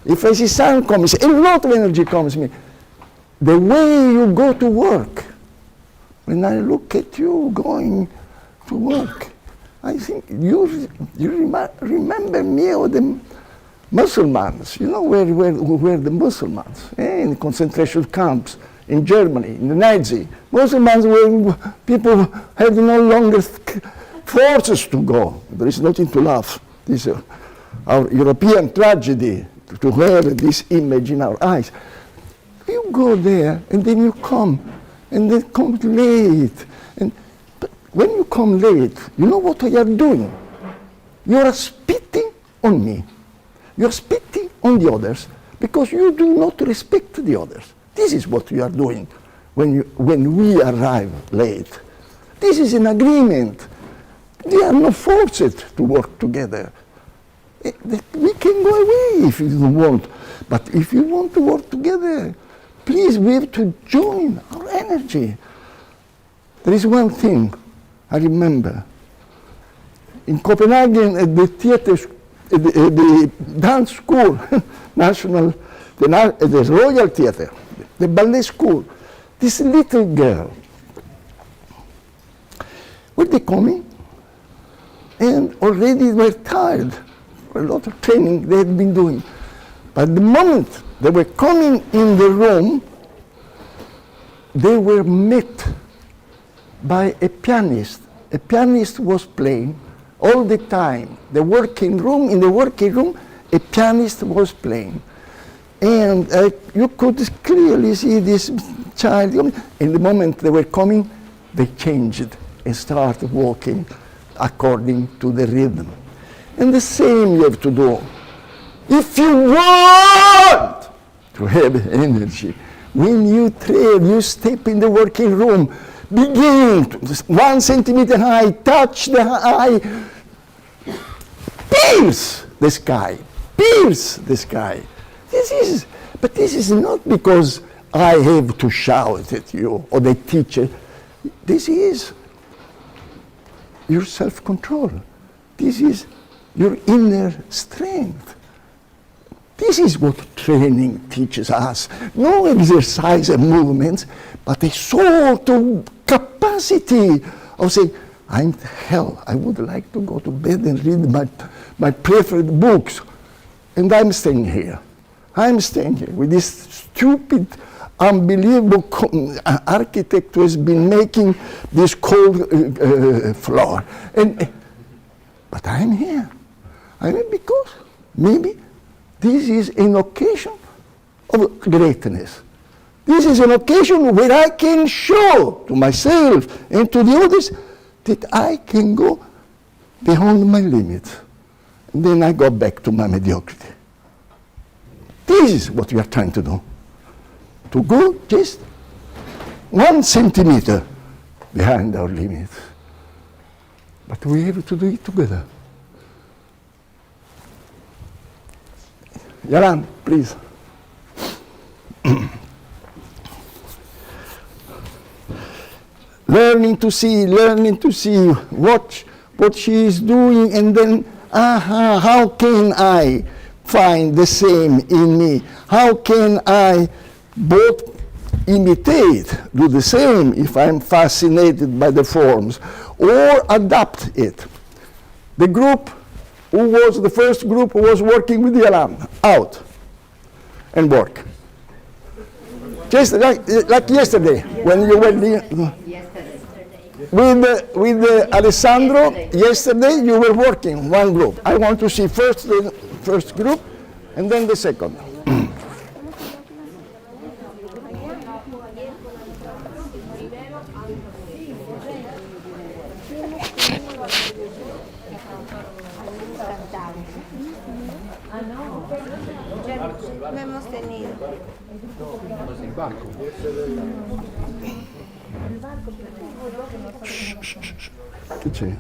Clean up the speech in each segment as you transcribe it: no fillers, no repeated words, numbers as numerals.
If I see sun comes, a lot of energy comes to me. The way you go to work, when I look at you going to work, I think you remember me or the Muslims. You know where the Muslims, in concentration camps in Germany, in the Nazi. Muslims were people had no longer forces to go. There is nothing to laugh. This is our European tragedy to have this image in our eyes. You go there and then you come, and then come late. But when you come late, you know what you are doing? You are spitting on me. You are spitting on the others because you do not respect the others. This is what you are doing when we arrive late. This is an agreement. They are not forced to work together. We can go away if you don't want. But if you want to work together, please, we have to join our energy. There is one thing I remember. In Copenhagen, at the theater, the dance school, the Royal Theater, the ballet school, this little girl, were they coming? And already they were tired. A lot of training they had been doing. But the moment they were coming in the room, they were met by a pianist. A pianist was playing all the time. In the working room, a pianist was playing. And you could clearly see this child. In the moment they were coming, they changed and started walking according to the rhythm. And the same you have to do. If you want to have energy, when you step in the working room, begin 1 centimeter high, touch the eye, pierce the sky. But this is not because I have to shout at you or the teacher. This is your self-control. This is your inner strength. This is what training teaches us. No exercise and movements, but a sort of capacity of saying, I would like to go to bed and read my preferred books. And I'm staying here. With this stupid, unbelievable architect who has been making this cold floor. But I'm here. Because maybe this is an occasion of greatness. This is an occasion where I can show to myself and to the others that I can go beyond my limits. And then I go back to my mediocrity. This is what we are trying to do. To go just 1 centimeter behind our limits. But we have to do it together. Yaran, please. Learning to see, watch what she is doing, and then, how can I find the same in me? How can I both imitate, do the same if I'm fascinated by the forms, or adapt it? The first group who was working with the alarm, out and work. Just like yesterday, when you were with Alessandro, yesterday you were working one group. I want to see first the first group and then the second. No hemos tenido. El barco. Che c'è?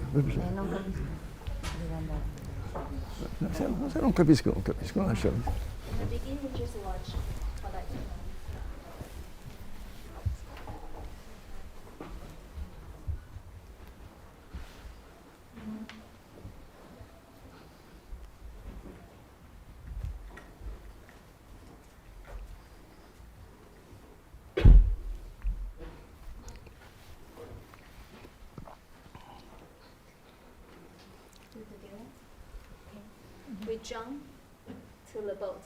Se non capisco, lascialo. the beginning, just watch what I do. jump to the boat.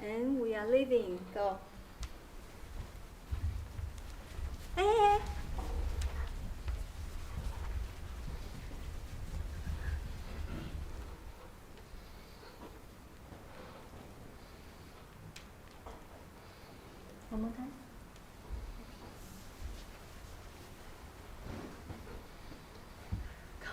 And we are leaving. Go. Hey. One more time. Go.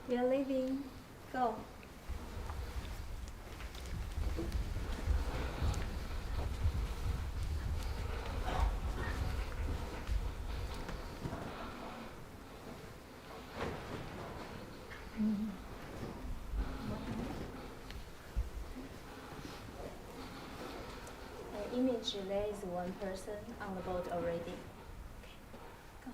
We are leaving. Go. The image, there is one person on the boat already. Okay, go.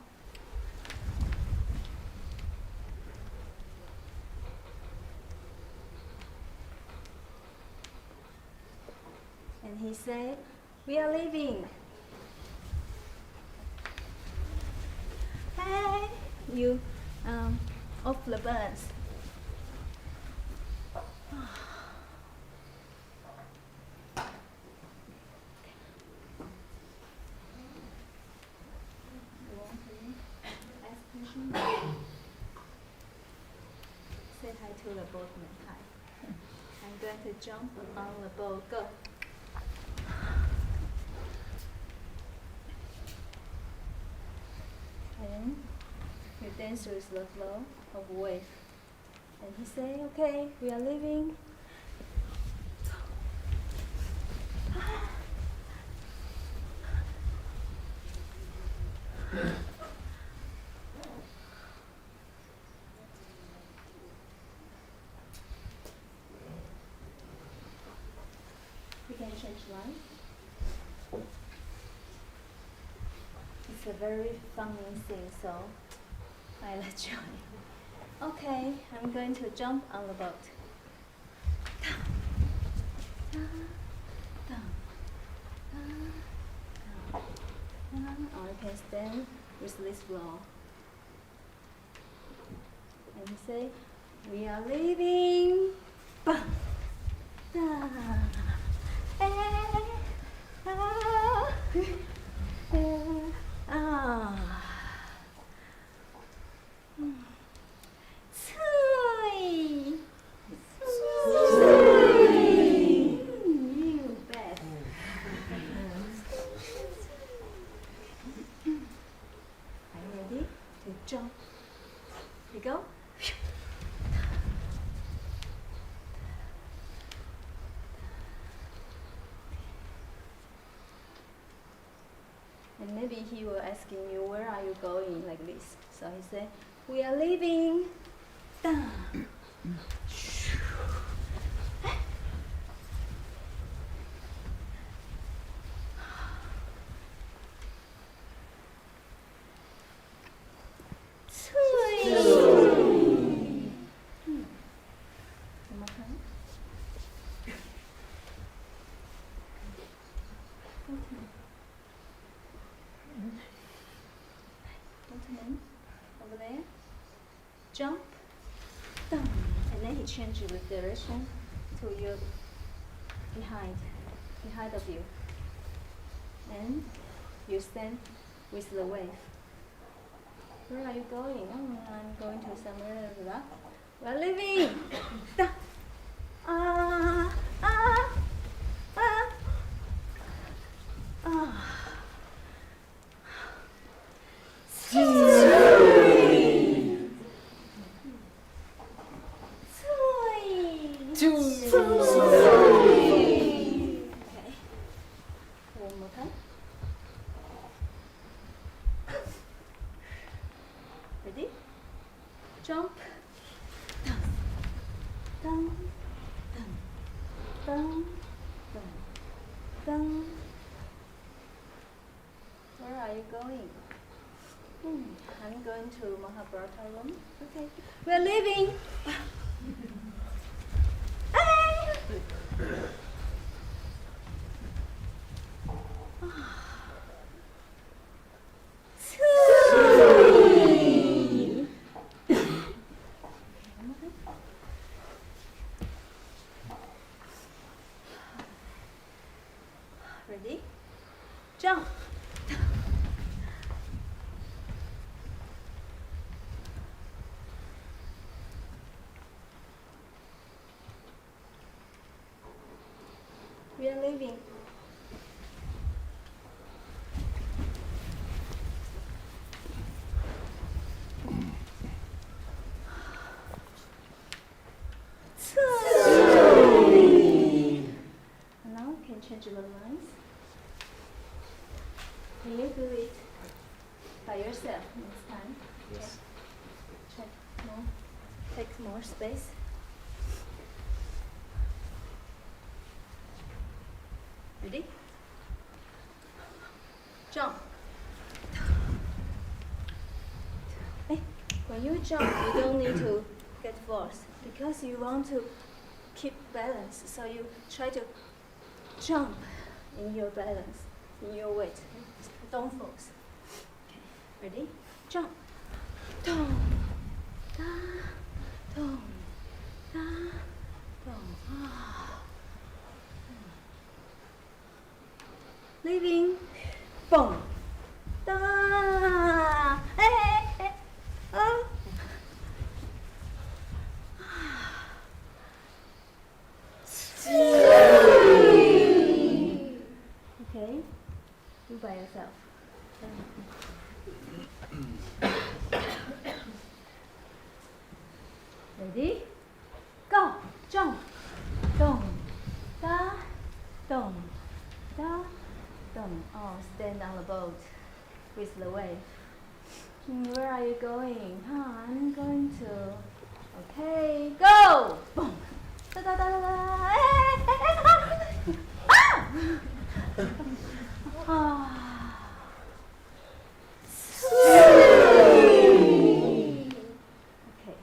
And he said, we are leaving. Hey, you off the bus. You want to ask question? Say hi to the boatman. Hi. I'm going to jump on the boat. Go. And you dance with the flow of wave. And he say, okay, we are leaving. We can change line. It's a very funny thing, so I let you. Okay, I'm going to jump on the boat. Or I can stand with this floor. And he say, we are leaving. Bam. Da. You bet. Are you ready to jump? You go. And maybe he will asking you, where are you going, like this. So he said, we are leaving. Down. One more time. Gentleman, over there. Jump. Down. And then he changed the direction to your behind of you. And you stand with the wave. Where are you going? Oh, I'm going to somewhere. We're leaving. Da. Ah, ah, ah, ah. Okay. One more time. Ready? Jump. Down. Down. Down. Down. Down. Down. Where are you going? I'm going to Mahabharata room. Okay. We're leaving. Ready? Jump. We are leaving. Now you can change the lines. Can you do it by yourself next time? Yes. Check more. Take more space. Ready? Jump. Hey, when you jump, you don't need to get force because you want to keep balance. So you try to jump in your balance, in your weight. Don't force. Okay, ready? Jump. Dong, da, dong, da, dong. Ah. Leaving. Boom. Da. Hey, hey, hey. Oh. Okay. Do by yourself. Ready? Go. Jump. Dong. Da. Dong. Da. Dong. Oh, stand on the boat with the wave. Where are you going? I'm going to. Okay, go! Boom! Da da da da da! Ah! Okay.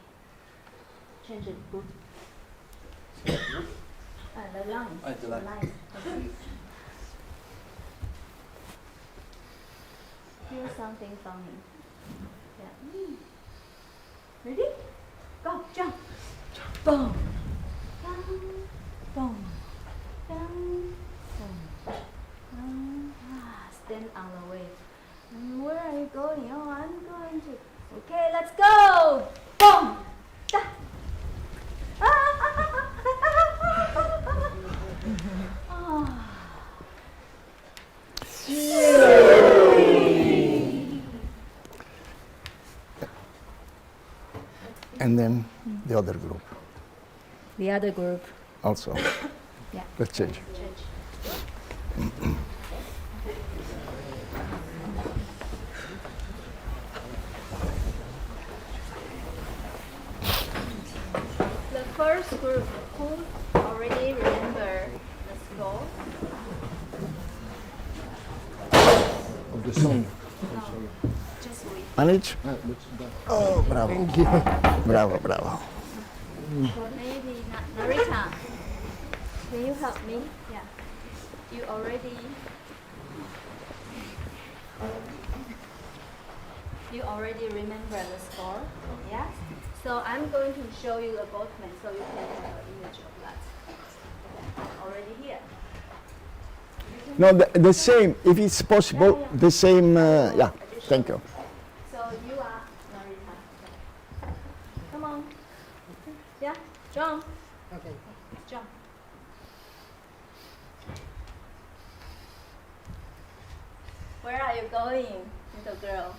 Change it. Good. The lines. The line. Lines. Okay. Feel something funny. Yeah. Ready? Go, jump. Boom. Dun, boom. Dun, boom. Stand on the wave. Where are you going? Oh, I'm going to. Okay, let's go. Boom. Da. And then the other group The other group. also. Yeah. Let's change. The first group who already remember the score. Of the song. Just wait. Manage? Oh, bravo. Thank you. Bravo, bravo. Maybe Narita. Can you help me? Yeah. You already remember the score. Yeah. So I'm going to show you the boatman so you can have an image of that. Yeah. Already here. No, the same, if it's possible, Yeah, yeah. the same, yeah, thank you. So you are Narita. Come on. Yeah. Jump. Okay. Jump. Where are you going, little girl?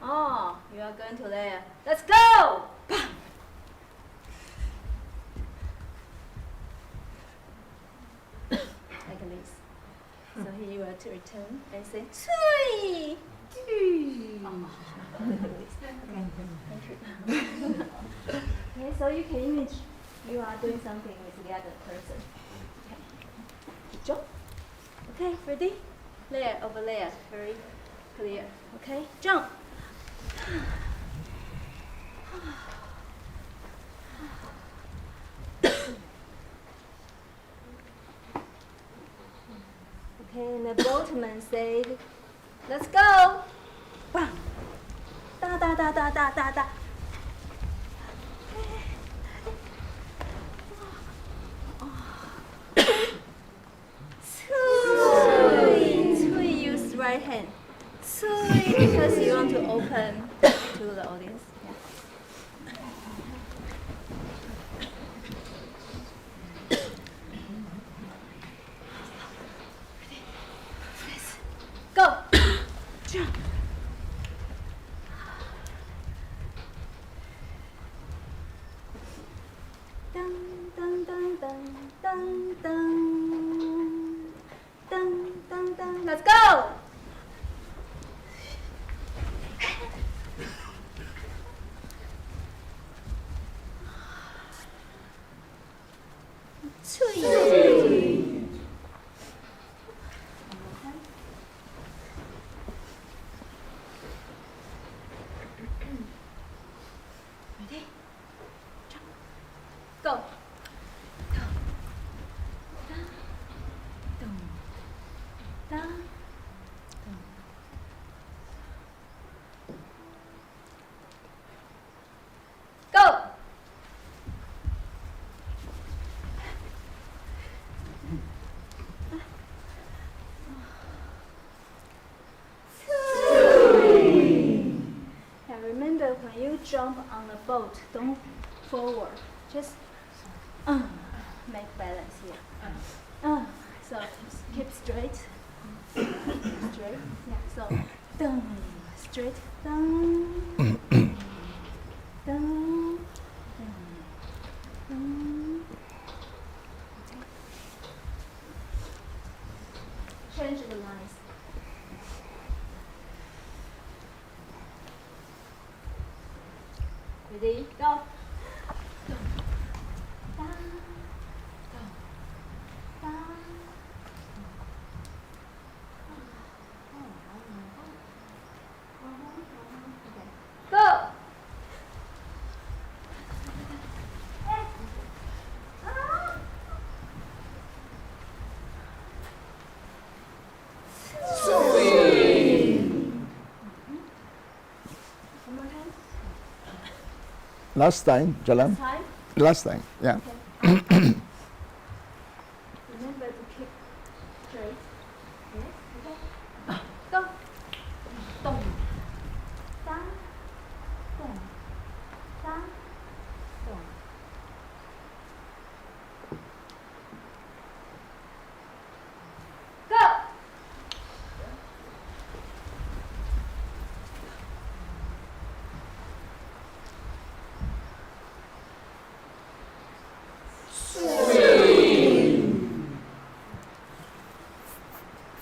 Oh, you are going to there. Let's go! Like this. So here you are to return and say, Tsui! Okay, so you can image you are doing something with the other person. Okay. Jump. Okay, ready? Layer over layer. Very Clear. Okay, jump. Okay, and the boatman said, let's go. Bam. Da da da da da da da. Tui, use right hand. Tui, because you want to open to the audience. Yeah. Go. Jump. Dun dun dun dun dun dun dun dun dun. Let's go. Tui. Ready? Jump. Go. Go. Da. Dum. Da. Dum. Go. And remember, when you jump on the boat, don't forward. Just make balance here. So keep straight. Straight. Yeah. So down, straight, down, down, down, down. Change the lines. Ready? Go. Go. One more time. Last time, Jalan. Time. Last time, yeah. Okay. Remember to keep straight. Yes. Okay. Go. Dong. Da. Dong. Da. Dong. Go.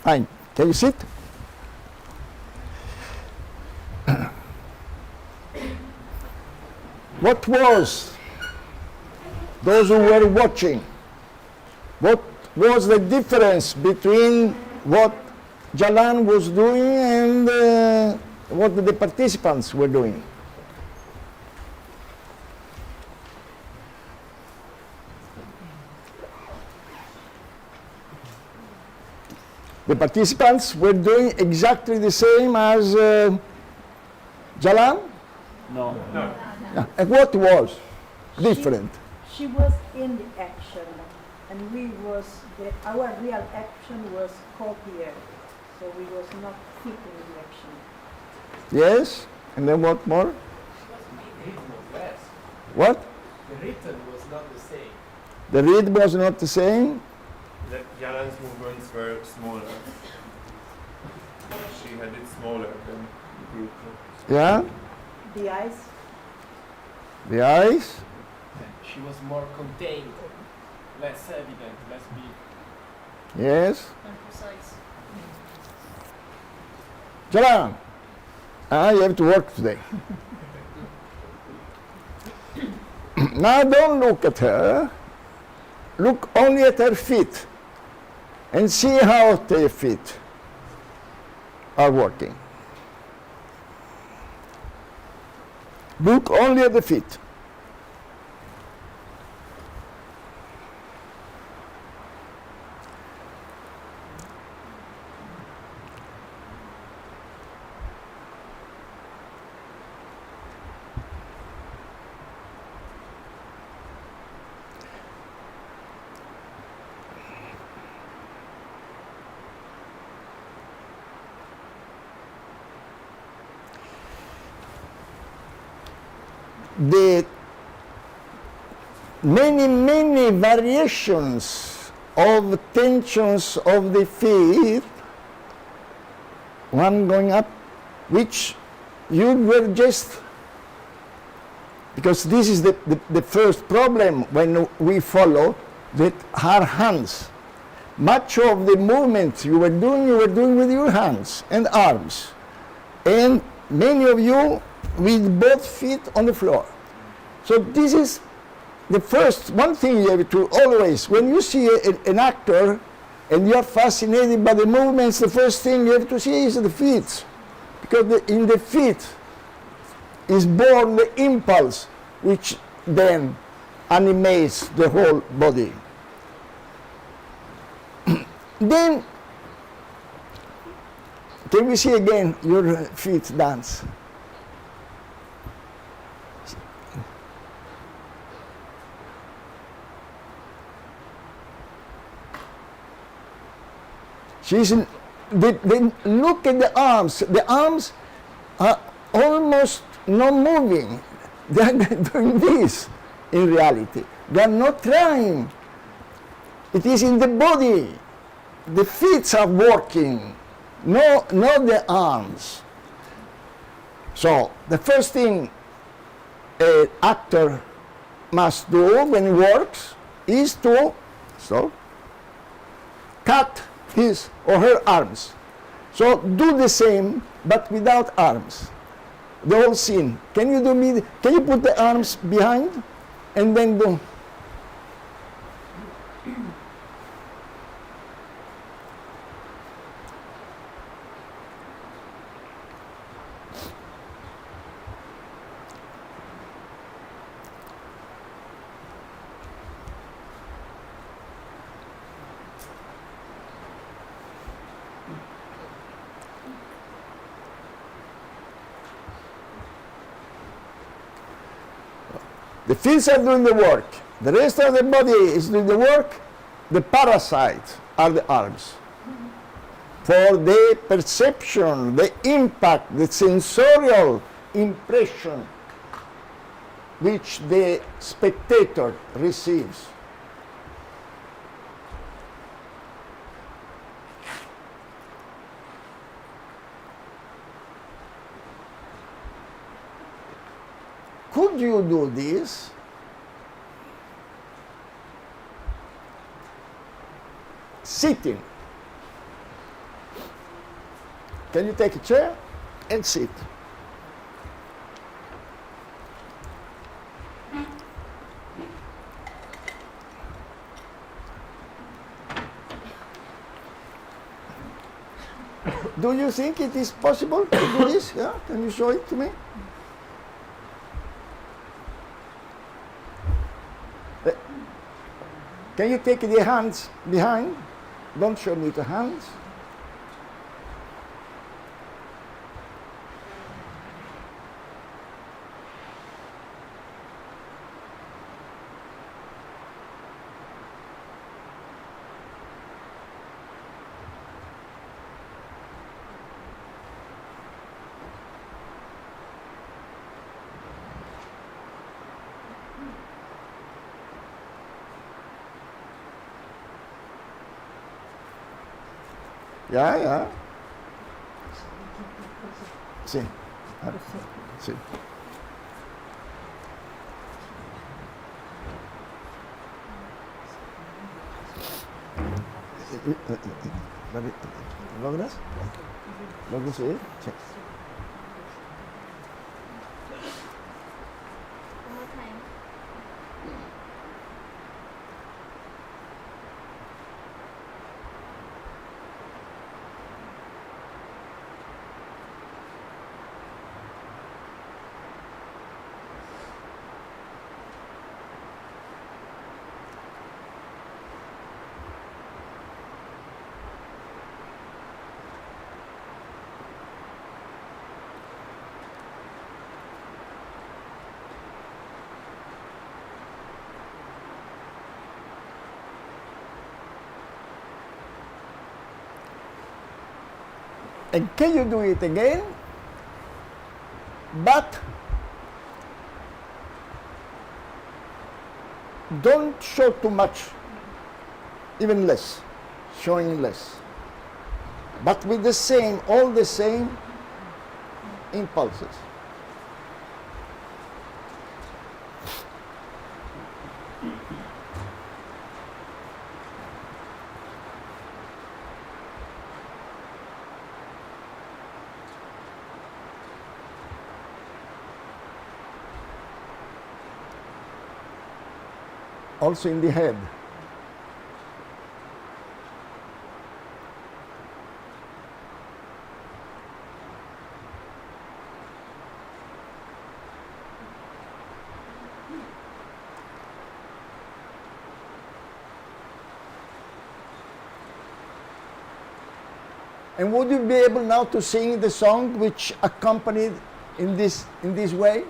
Fine. Can you sit? What was, those who were watching, what was the difference between what Jalan was doing and what the participants were doing? The participants were doing exactly the same as Jalan? No. Yeah. And what was different? She was in the action, and our real action was copier, so we was not fit in the action. Yes? And then what more? The rhythm was less. What? The rhythm was not the same. The rhythm was not the same? That Jalan's movements were smaller. She had it smaller than the group. Yeah? The eyes, The eyes? She was more contained, less evident, less big. Yes? And precise. Jalan! You have to work today. Now don't look at her. Look only at her feet and see how their feet are working. Look only at the feet. The many variations of tensions of the feet, one going up, which you were just, because this is the first problem when we follow that our hands. Much of the movements you were doing with your hands and arms. And many of you with both feet on the floor. So this is the first, one thing you have to always, when you see an actor and you are fascinated by the movements, the first thing you have to see is the feet. Because in the feet is born the impulse which then animates the whole body. Then, can we see again your feet dance? They look at the arms. The arms are almost not moving. They are doing this in reality. They are not trying. It is in the body. The feet are working, not the arms. So the first thing an actor must do when he works is to cut his or her arms. So do the same, but without arms. The whole scene. Can you put the arms behind and then do? The feet are doing the work. The rest of the body is doing the work. The parasites are the arms. For the perception, the impact, the sensorial impression which the spectator receives. Could you do this? Sitting. Can you take a chair and sit? Do you think it is possible to do this? Yeah? Can you show it to me? Can you take the hands behind? Don't show me the hands. Yeah. Sì. Sì. ¿Logras? ¿Logras oír? Sí. One more time. And can you do it again? But don't show too much, even less, showing less. But with the same, all the same impulses. Also in the head. And would you be able now to sing the song which accompanied in this way?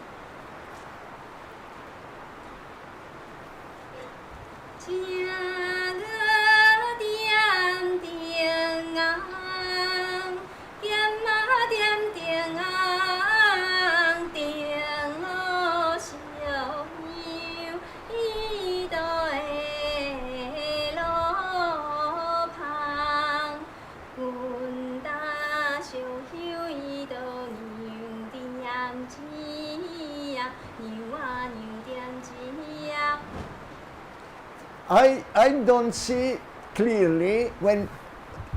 I don't see clearly when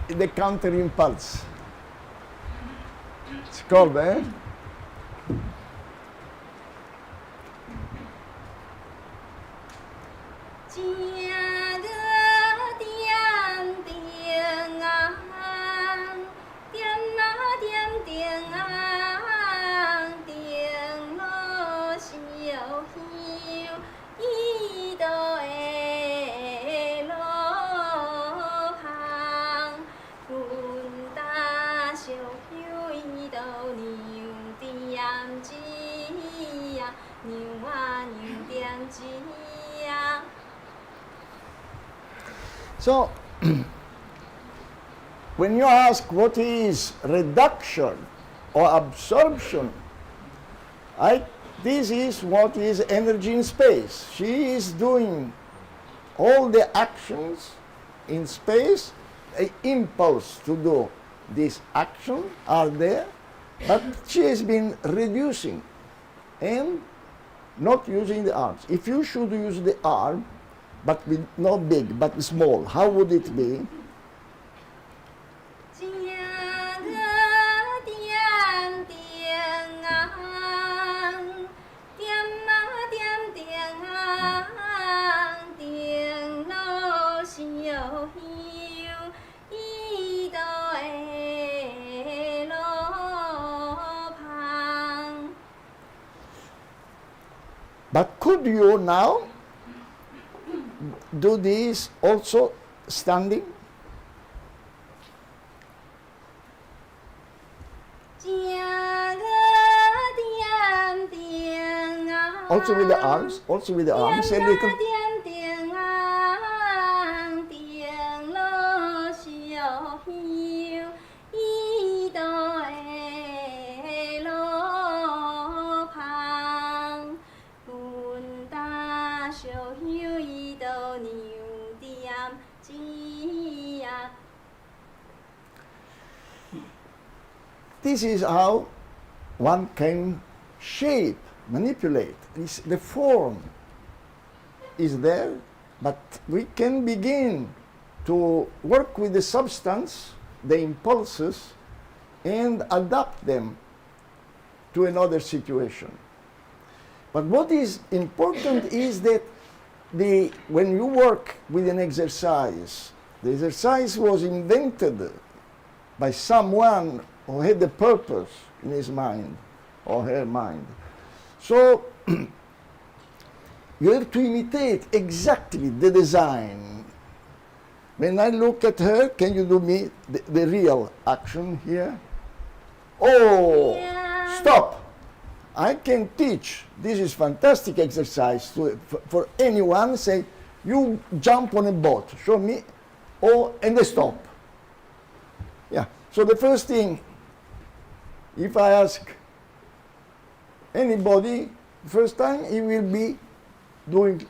the counter impulse. It's called, eh? So, when you ask what is reduction or absorption, this is what is energy in space. She is doing all the actions in space. An impulse to do this action are there, but she has been reducing and not using the arms. If you should use the arm, but with not big, but small, how would it be? But could you now do this also standing? Also with the arms, a little. This is how one can shape, manipulate. The form is there, but we can begin to work with the substance, the impulses, and adapt them to another situation. But what is important is that when you work with an exercise, the exercise was invented by someone who had the purpose in his mind or her mind. So you have to imitate exactly the design. When I look at her, can you do me the real action here? Oh, yeah. Stop. I can teach. This is fantastic exercise for anyone. Say, you jump on a boat. Show me. Oh, and they stop. Yeah. So the first thing If I ask anybody, first time he will be doing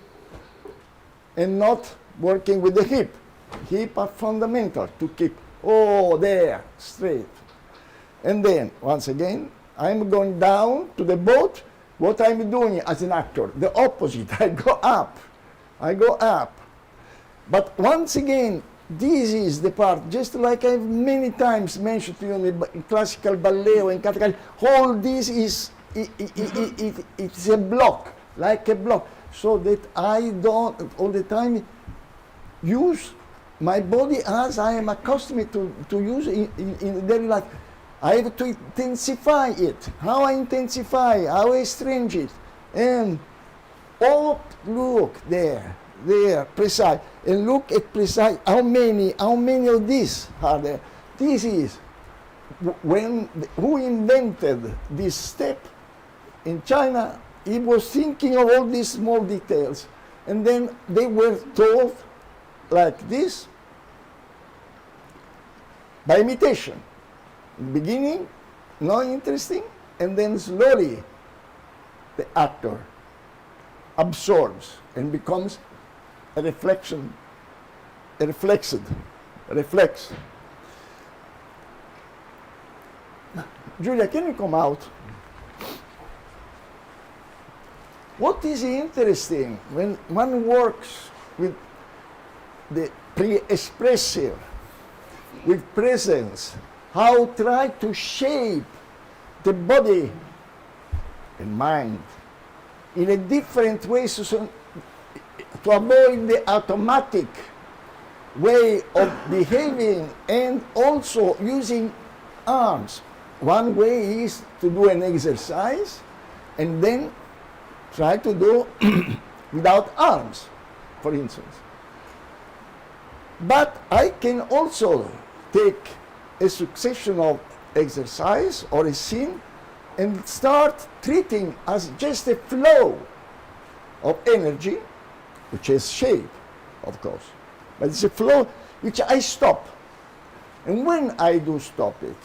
and not working with the hip. Hip are fundamental to keep, there, straight. And then, once again, I'm going down to the boat. What I'm doing as an actor, the opposite. I go up. I go up. But once again, this is the part, just like I've many times mentioned to you in classical ballet or in Kathakali, all this is, it's a block, like a block, so that I don't all the time use my body as I am accustomed to use in daily life. I have to intensify it. How I intensify, how I stretch it. And look there, precise. And look at precise, how many of these are there. This is, who invented this step in China, he was thinking of all these small details. And then they were told like this, by imitation. In the beginning, not interesting, and then slowly the actor absorbs and becomes a reflection, reflex. Julia, can you come out? What is interesting when one works with the pre-expressive, with presence, how try to shape the body and mind in a different way to avoid the automatic way of behaving and also using arms. One way is to do an exercise and then try to do without arms, for instance. But I can also take a succession of exercise or a scene and start treating as just a flow of energy, which is shape, of course. But it's a flow which I stop. And when I do stop it,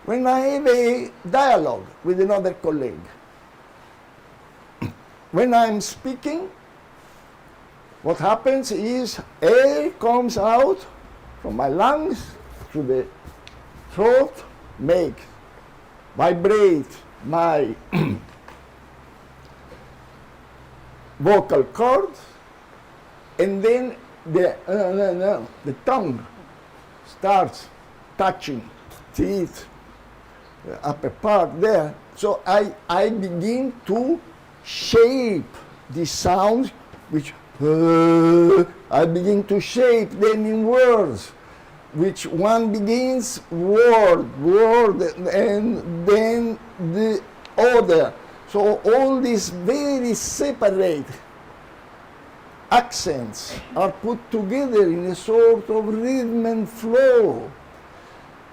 when I have a dialogue with another colleague, when I'm speaking, what happens is air comes out from my lungs to the throat, vibrate my vocal cords, and then the tongue starts touching teeth, the upper part there. So I begin to shape the sounds which I begin to shape them in words, which one begins word, and then the other. So all these very separate accents are put together in a sort of rhythm and flow.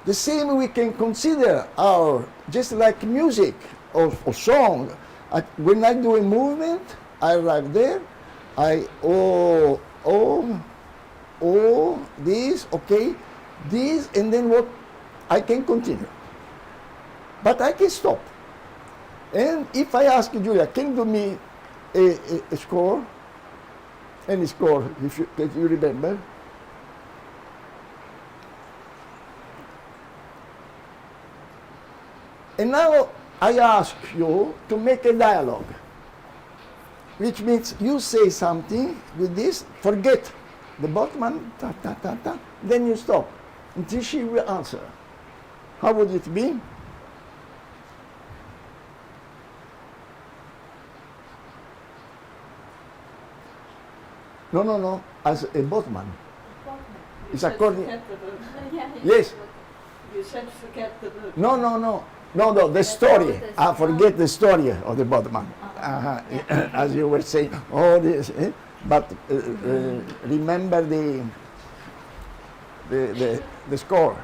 The same we can consider just like music or song. When I do a movement, I arrive there, this, okay, this, and then what, I can continue. But I can stop. And if I ask you, Julia, can you do me a score? Any score, if you remember? And now I ask you to make a dialogue, which means you say something with this, forget the boatman, then you stop until she will answer. How would it be? No, as a boatman. It's according. Yes. You said forget the book. No, the story. I forget the story of the boatman. As you were saying, all this, but remember the score.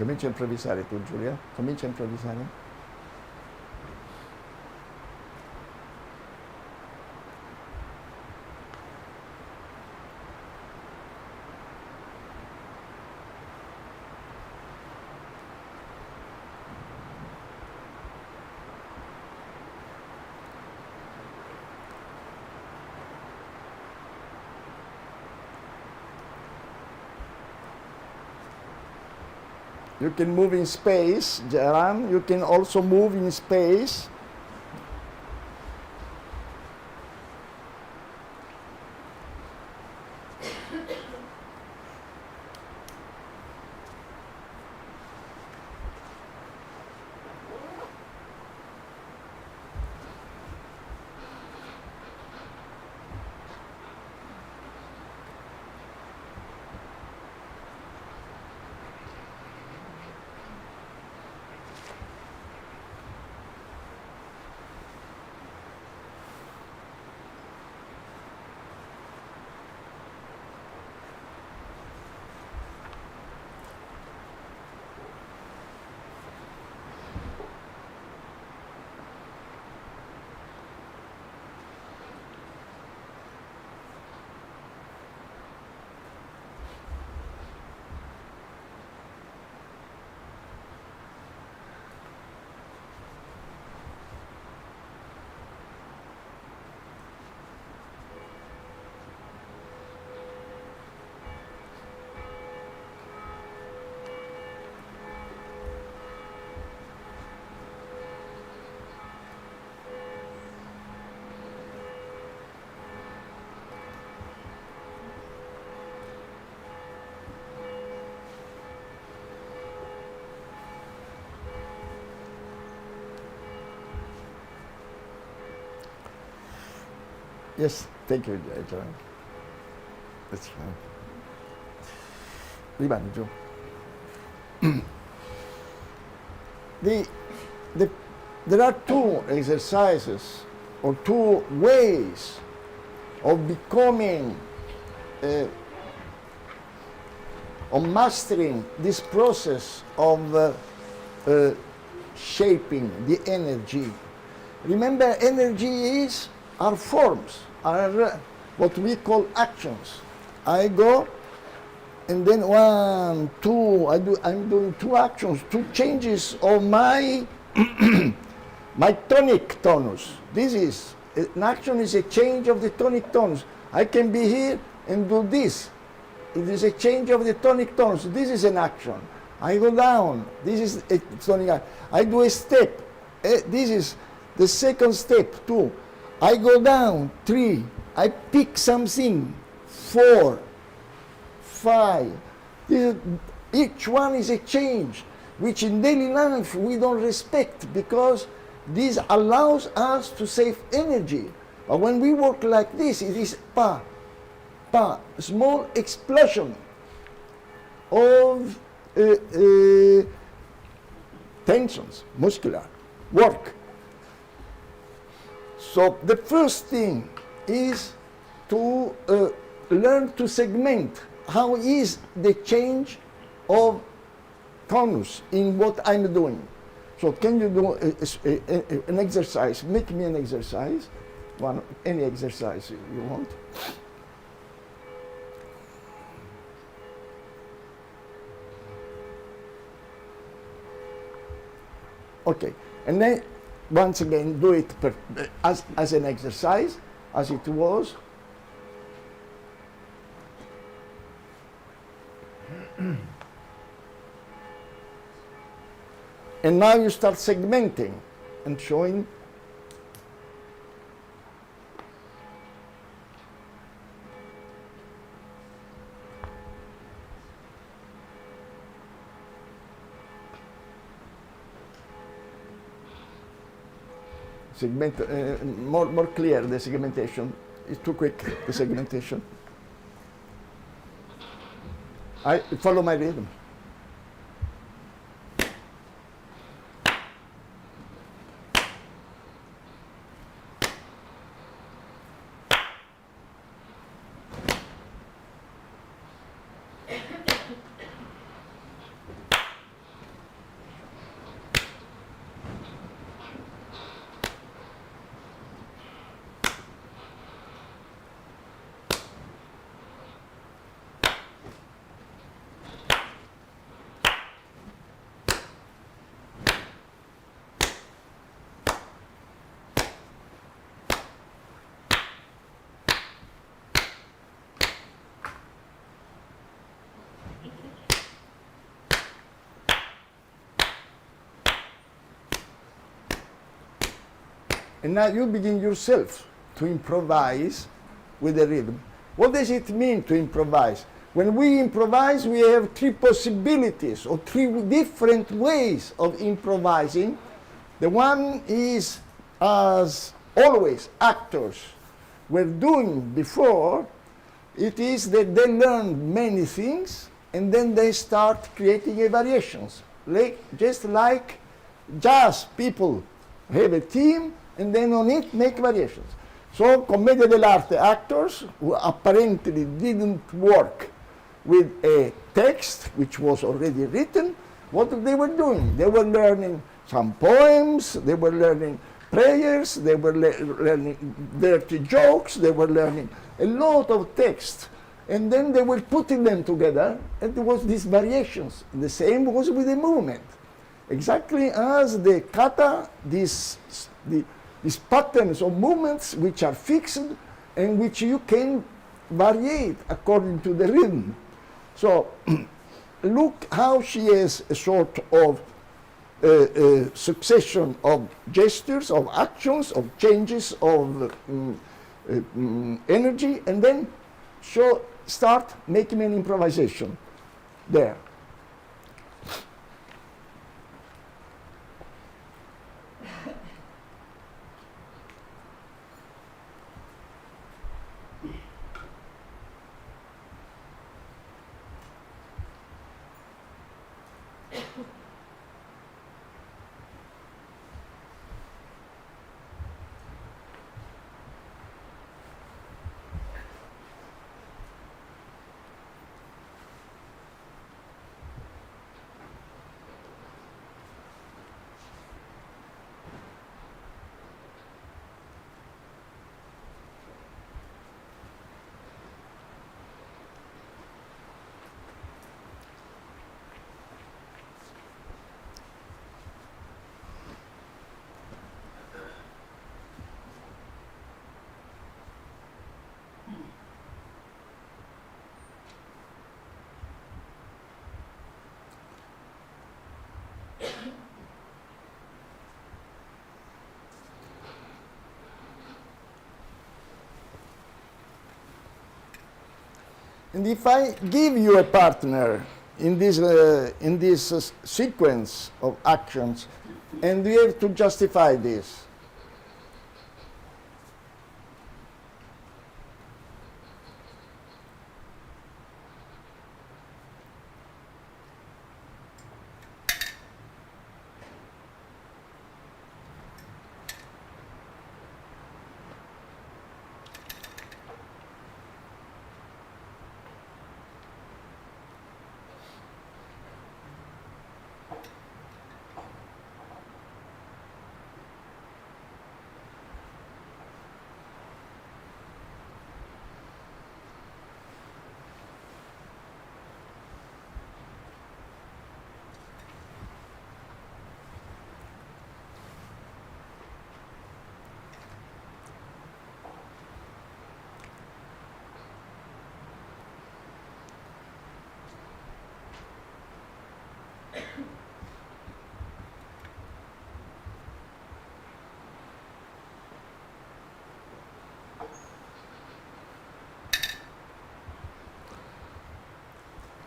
Comincia a improvvisare tu, Giulia. Comincia a improvvisare. You can move in space, Jaran. You can also move in space. Yes, thank you, Jaran. That's fine. Rimani giù. There are two exercises or two ways of becoming, of mastering this process of shaping the energy. Remember, energy are forms, are what we call actions. I go, and then 1, 2, I'm doing 2 actions, 2 changes of my my tonic tonus. This is, an action is a change of the tonic tonus. I can be here and do this. It is a change of the tonic tonus. This is an action. I go down. This is a tonic action. I do a step. This is the second step, 2. I go down, 3. I pick something, 4, 5. Each one is a change, which in daily life we don't respect because this allows us to save energy. But when we work like this, it is small explosion of tensions, muscular, work. So the first thing is to learn to segment. How is the change of tonus in what I'm doing? So can you do an exercise? Make me an exercise, any exercise you want. Okay, and then once again do it as an exercise, as it was. And now you start segmenting and showing. Segment, more clear the segmentation. It's too quick, the segmentation. I follow my rhythm. And now you begin yourself to improvise with the rhythm. What does it mean to improvise? When we improvise, we have three possibilities or three different ways of improvising. The one is, as always actors were doing before, it is that they learn many things and then they start creating variations. Just like jazz people have a theme and then on it make variations. So commedia dell'arte actors who apparently didn't work with a text which was already written, what they were doing? They were learning some poems, they were learning prayers, they were learning dirty jokes, they were learning a lot of text. And then they were putting them together, and there was these variations. The same was with the movement. Exactly as the kata, these patterns of movements which are fixed and which you can variate according to the rhythm. So look how she has a sort of succession of gestures, of actions, of changes of energy, and then start making an improvisation there. And if I give you a partner in this sequence of actions, and you have to justify this,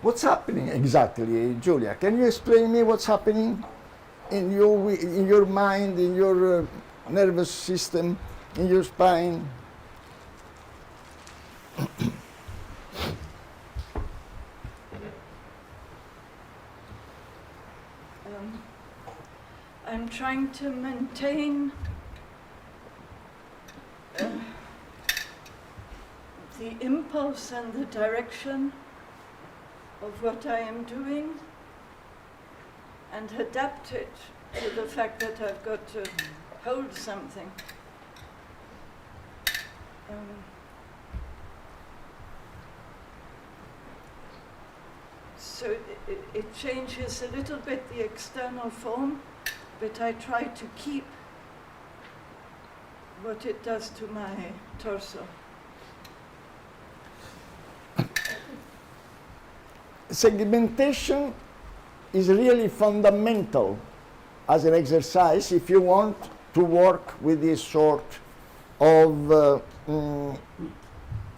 what's happening exactly, Julia? Can you explain me what's happening in your mind, in your nervous system, in your spine? I'm trying to maintain the impulse and the direction of what I am doing and adapt it to the fact that I've got to hold something. So it changes a little bit the external form, but I try to keep what it does to my torso. Segmentation is really fundamental as an exercise if you want to work with this sort of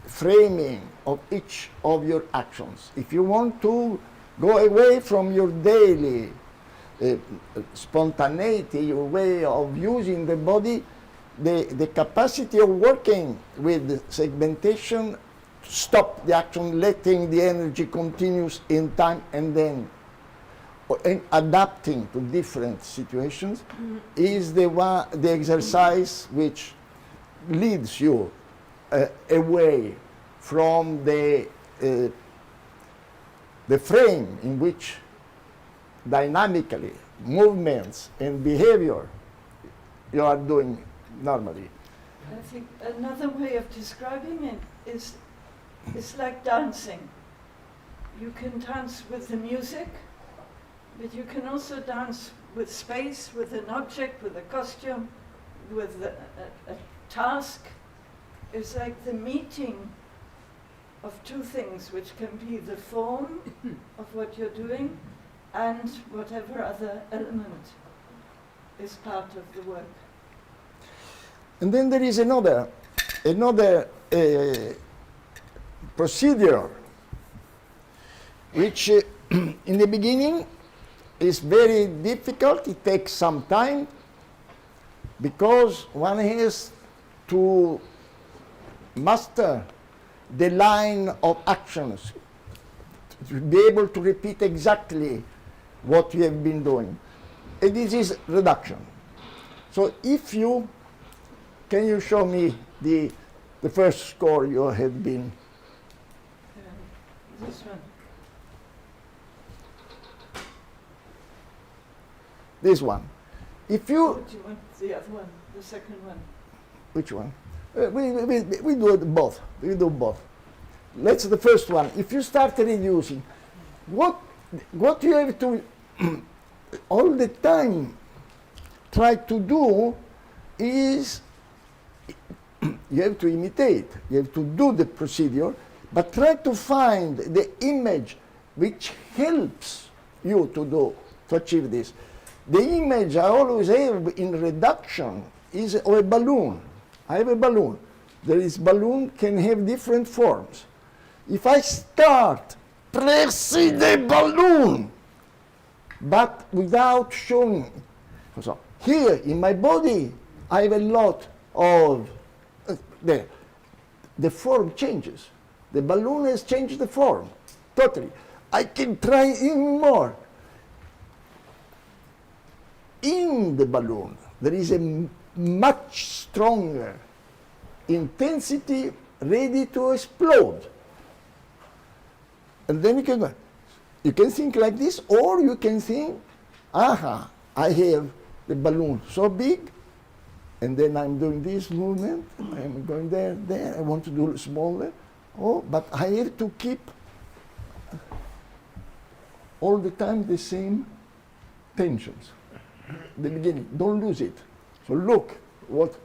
framing of each of your actions. If you want to go away from your daily spontaneity, your way of using the body, the capacity of working with segmentation, stop the action, letting the energy continues in time, and then and adapting to different situations is the exercise which leads you away from the frame in which dynamically movements and behavior you are doing normally. I think another way of describing it is it's like dancing. You can dance with the music, but you can also dance with space, with an object, with a costume, with a task. It's like the meeting of two things, which can be the form of what you're doing and whatever other element is part of the work. And then there is another procedure, which in the beginning is very difficult. It takes some time because one has to master the line of actions, to be able to repeat exactly what we have been doing. And this is reduction. So if you, can you show me the first score you had been? This one. This one. If you, What do you want? The other one, the second one. which one? We do it both. We do both. Let's the first one. If you start reducing, what you have to all the time try to do is you have to imitate. You have to do the procedure, but try to find the image which helps you to achieve this. The image I always have in reduction is of a balloon. I have a balloon. This balloon can have different forms. If I start pressing the balloon, but without showing, so here in my body, I have a lot of, the form changes. The balloon has changed the form, totally. I can try even more. In the balloon, there is a much stronger intensity ready to explode. And then you can think like this, or you can think, aha, I have the balloon so big, and then I'm doing this movement, I'm going there, I want to do smaller. Oh, but I have to keep all the time the same tensions. The beginning, don't lose it. So look what.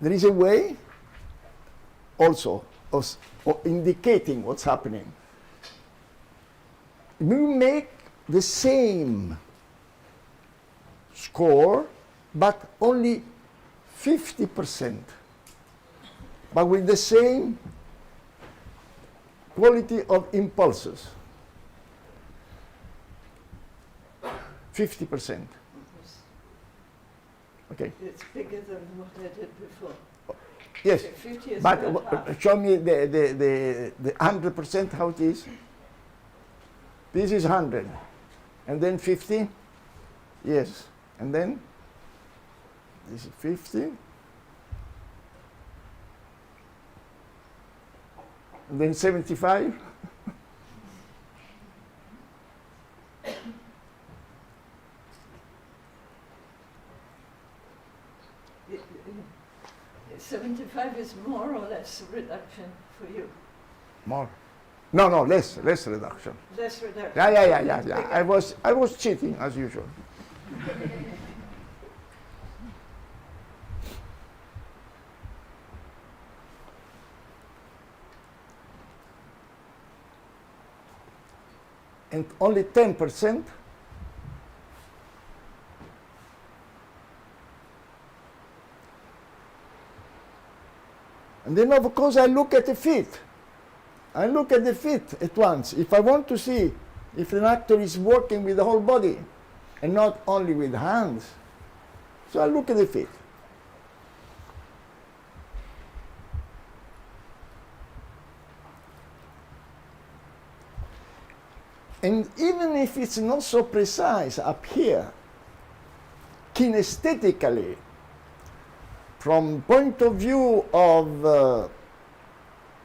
There is a way also of indicating what's happening. We make the same score, but only 50%, but with the same quality of impulses. 50%. Okay. It's bigger than what I did before. Yes, 50 is but about half. show me the 100% how it is. This is 100, and then 50. Yes, and then this is 50, and then 75. 75 is more or less reduction for you? More. No, less reduction. Less reduction. Yeah. I was cheating as usual. And only 10%. And then of course I look at the feet. I look at the feet at once. If I want to see if an actor is working with the whole body and not only with hands. So I look at the feet. And even if it's not so precise up here, kinesthetically, from point of view of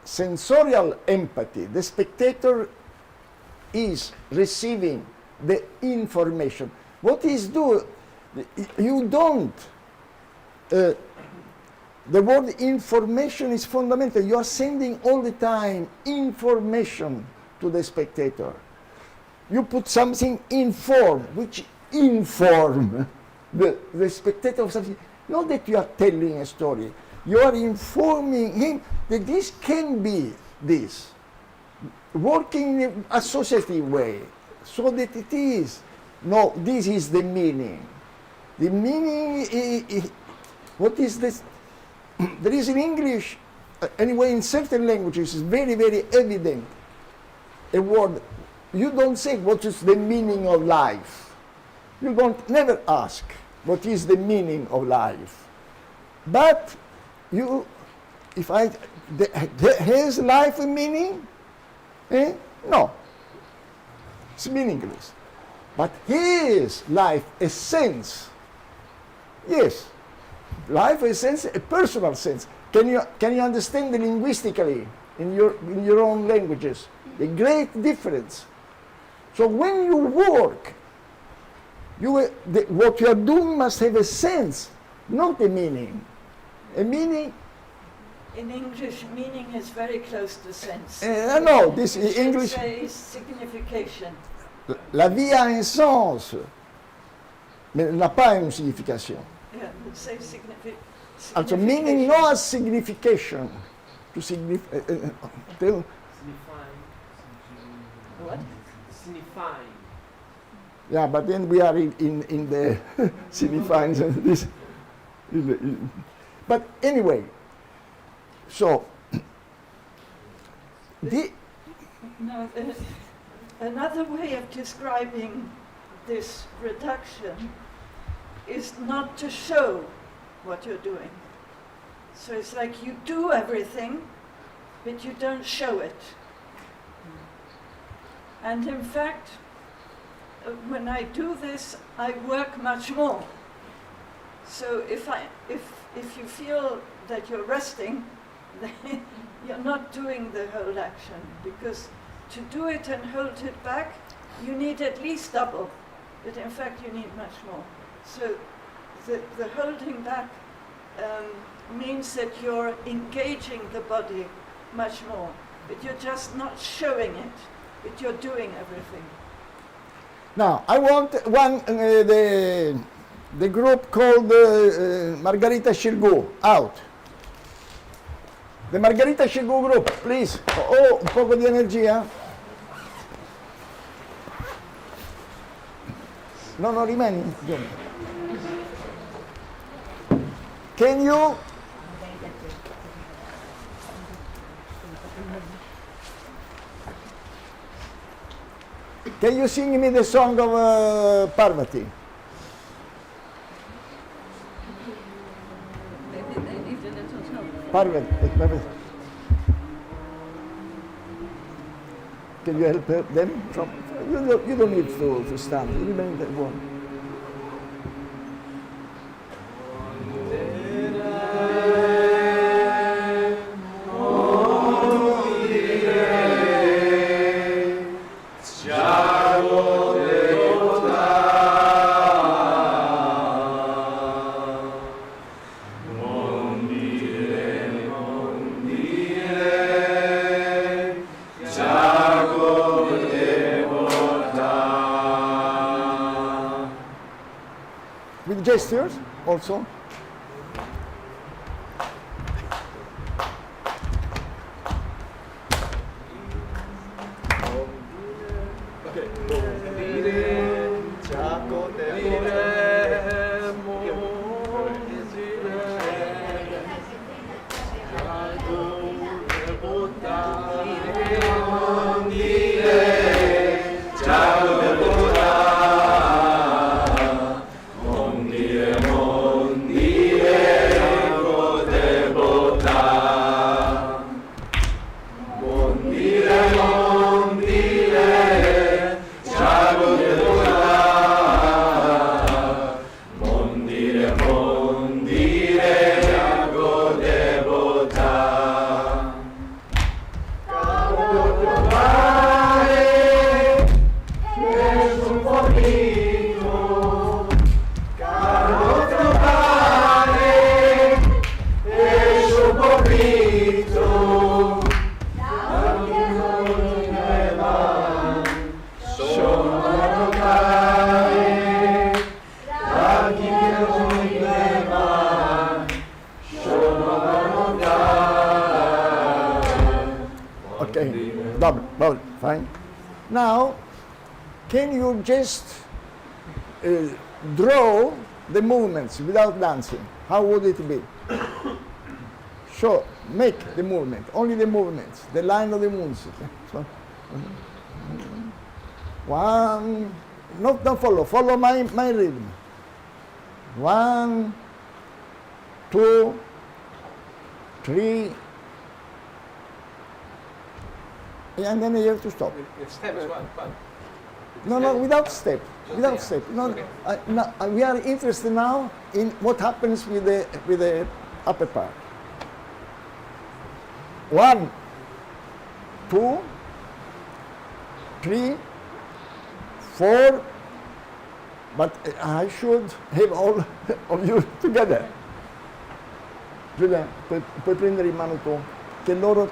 sensorial empathy, the spectator is receiving the information. What is do? You don't. The word information is fundamental. You are sending all the time information to the spectator. You put something in form, which inform the spectator of something. Not that you are telling a story. You are informing him that this can be this. Working in an associative way, so that it is. No, this is the meaning. The meaning is what is this? There is in English, anyway, in certain languages, it's very, very evident a word. You don't say what is the meaning of life. You don't never ask what is the meaning of life. But you, if I, has life a meaning? No, it's meaningless. But his life a sense? Yes, life a sense, a personal sense. Can you understand the linguistically in your own languages? The great difference. So when you work, what you are doing must have a sense, not a meaning. A meaning. In English, meaning is very close to sense. No, this is English. Say signification. La vie a un sens, mais n'a pas une signification. Yeah, say Also meaning no has signification. To tell. What? Signifying. Yeah, but then we are in the signifying this. But anyway, so No, another way of describing this reduction is not to show what you're doing. So it's like you do everything, but you don't show it. And in fact, when I do this, I work much more. So if you feel that you're resting, then you're not doing the whole action, because to do it and hold it back, you need at least double, but in fact you need much more. So the holding back means that you're engaging the body much more, but you're just not showing it, but you're doing everything. now I want the group called Margarita Shirgu out. The Margarita Shirgu group, please. Oh, un poco di energia. No, rimani. Can you sing me the song of Parvati? Parvati. Can you help them? You don't need to stand. You remain that one. gestures also. Okay, double, fine. Now, can you just draw the movements without dancing? How would it be? Sure, make the movement, only the movements, the line of the moves. So, one, don't follow my rhythm. 1, 2, 3, and then you have to stop. Steps, one. No, without step. Without step. No, we are interested now in what happens with the upper part. 1, 2, 3, 4. But I should have all of you together. Giulia, puoi prendere in mano tu, che loro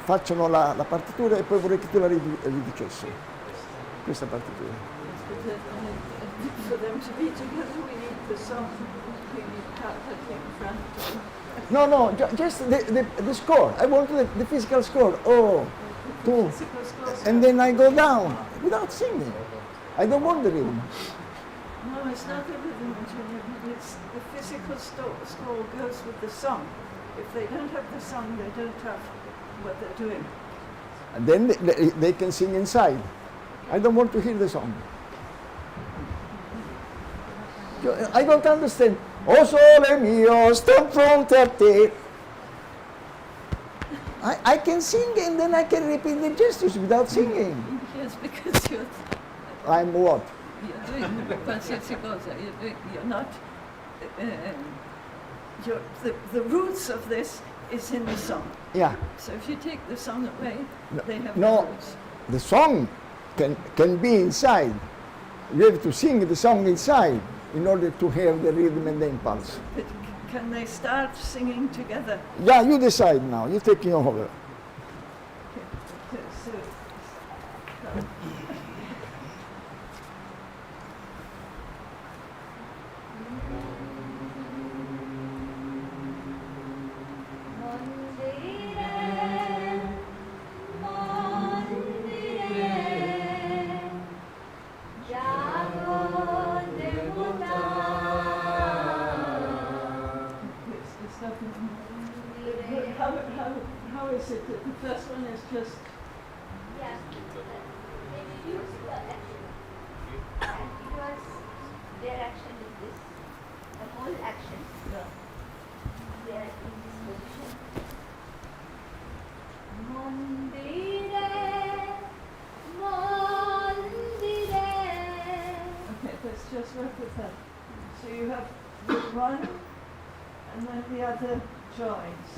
facciano la partitura e poi vorrei che tu la riducessi. Questa partitura. For them to be together, we need the song. We need Papa in front. No, just the score. I want the physical score. Oh, 2. And then I go down without singing. I don't want the rhythm. No, it's not the rhythm, Eugenio. It's the physical score goes with the song. If they don't have the song, they don't have what they're doing. And then they can sing inside. I don't want to hear the song. I don't understand. Oh sole mio, sta pronto a te. I can sing and then I can repeat the gestures without singing. Yes, because I'm what? you're doing qualsiasi cosa. You're not. The roots of this is in the song. Yeah. So if you take the song away, they have No, no roots. the song can be inside. You have to sing the song inside in order to have the rhythm and the impulse. But can they start singing together? Yeah, you decide now. You're taking over. So, how is it that the first one is just Yeah. They use the action. And it was, their action is this. The whole action. They are in this position. Mandire, mandire. okay, let's just work with that. So you have the one and then the other joins.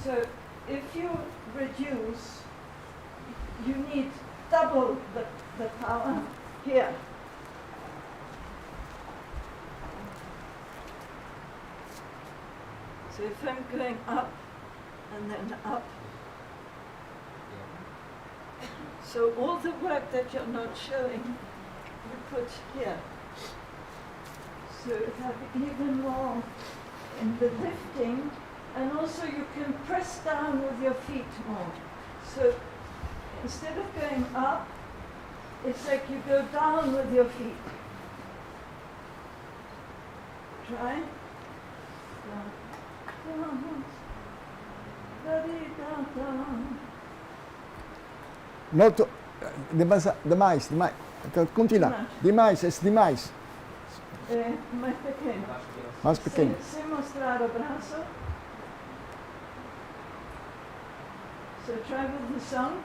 So if you reduce, you need double the power here. So if I'm going up and then up, so all the work that you're not showing, you put here. to have even more in the lifting, and also you can press down with your feet more. So instead of going up, it's like you go down with your feet. Try. Down. Down. Down. Not demais. Continua. Demais, é demais. Mais pequeno. Mais pequeno. Sem mostrar o braço. So try with the song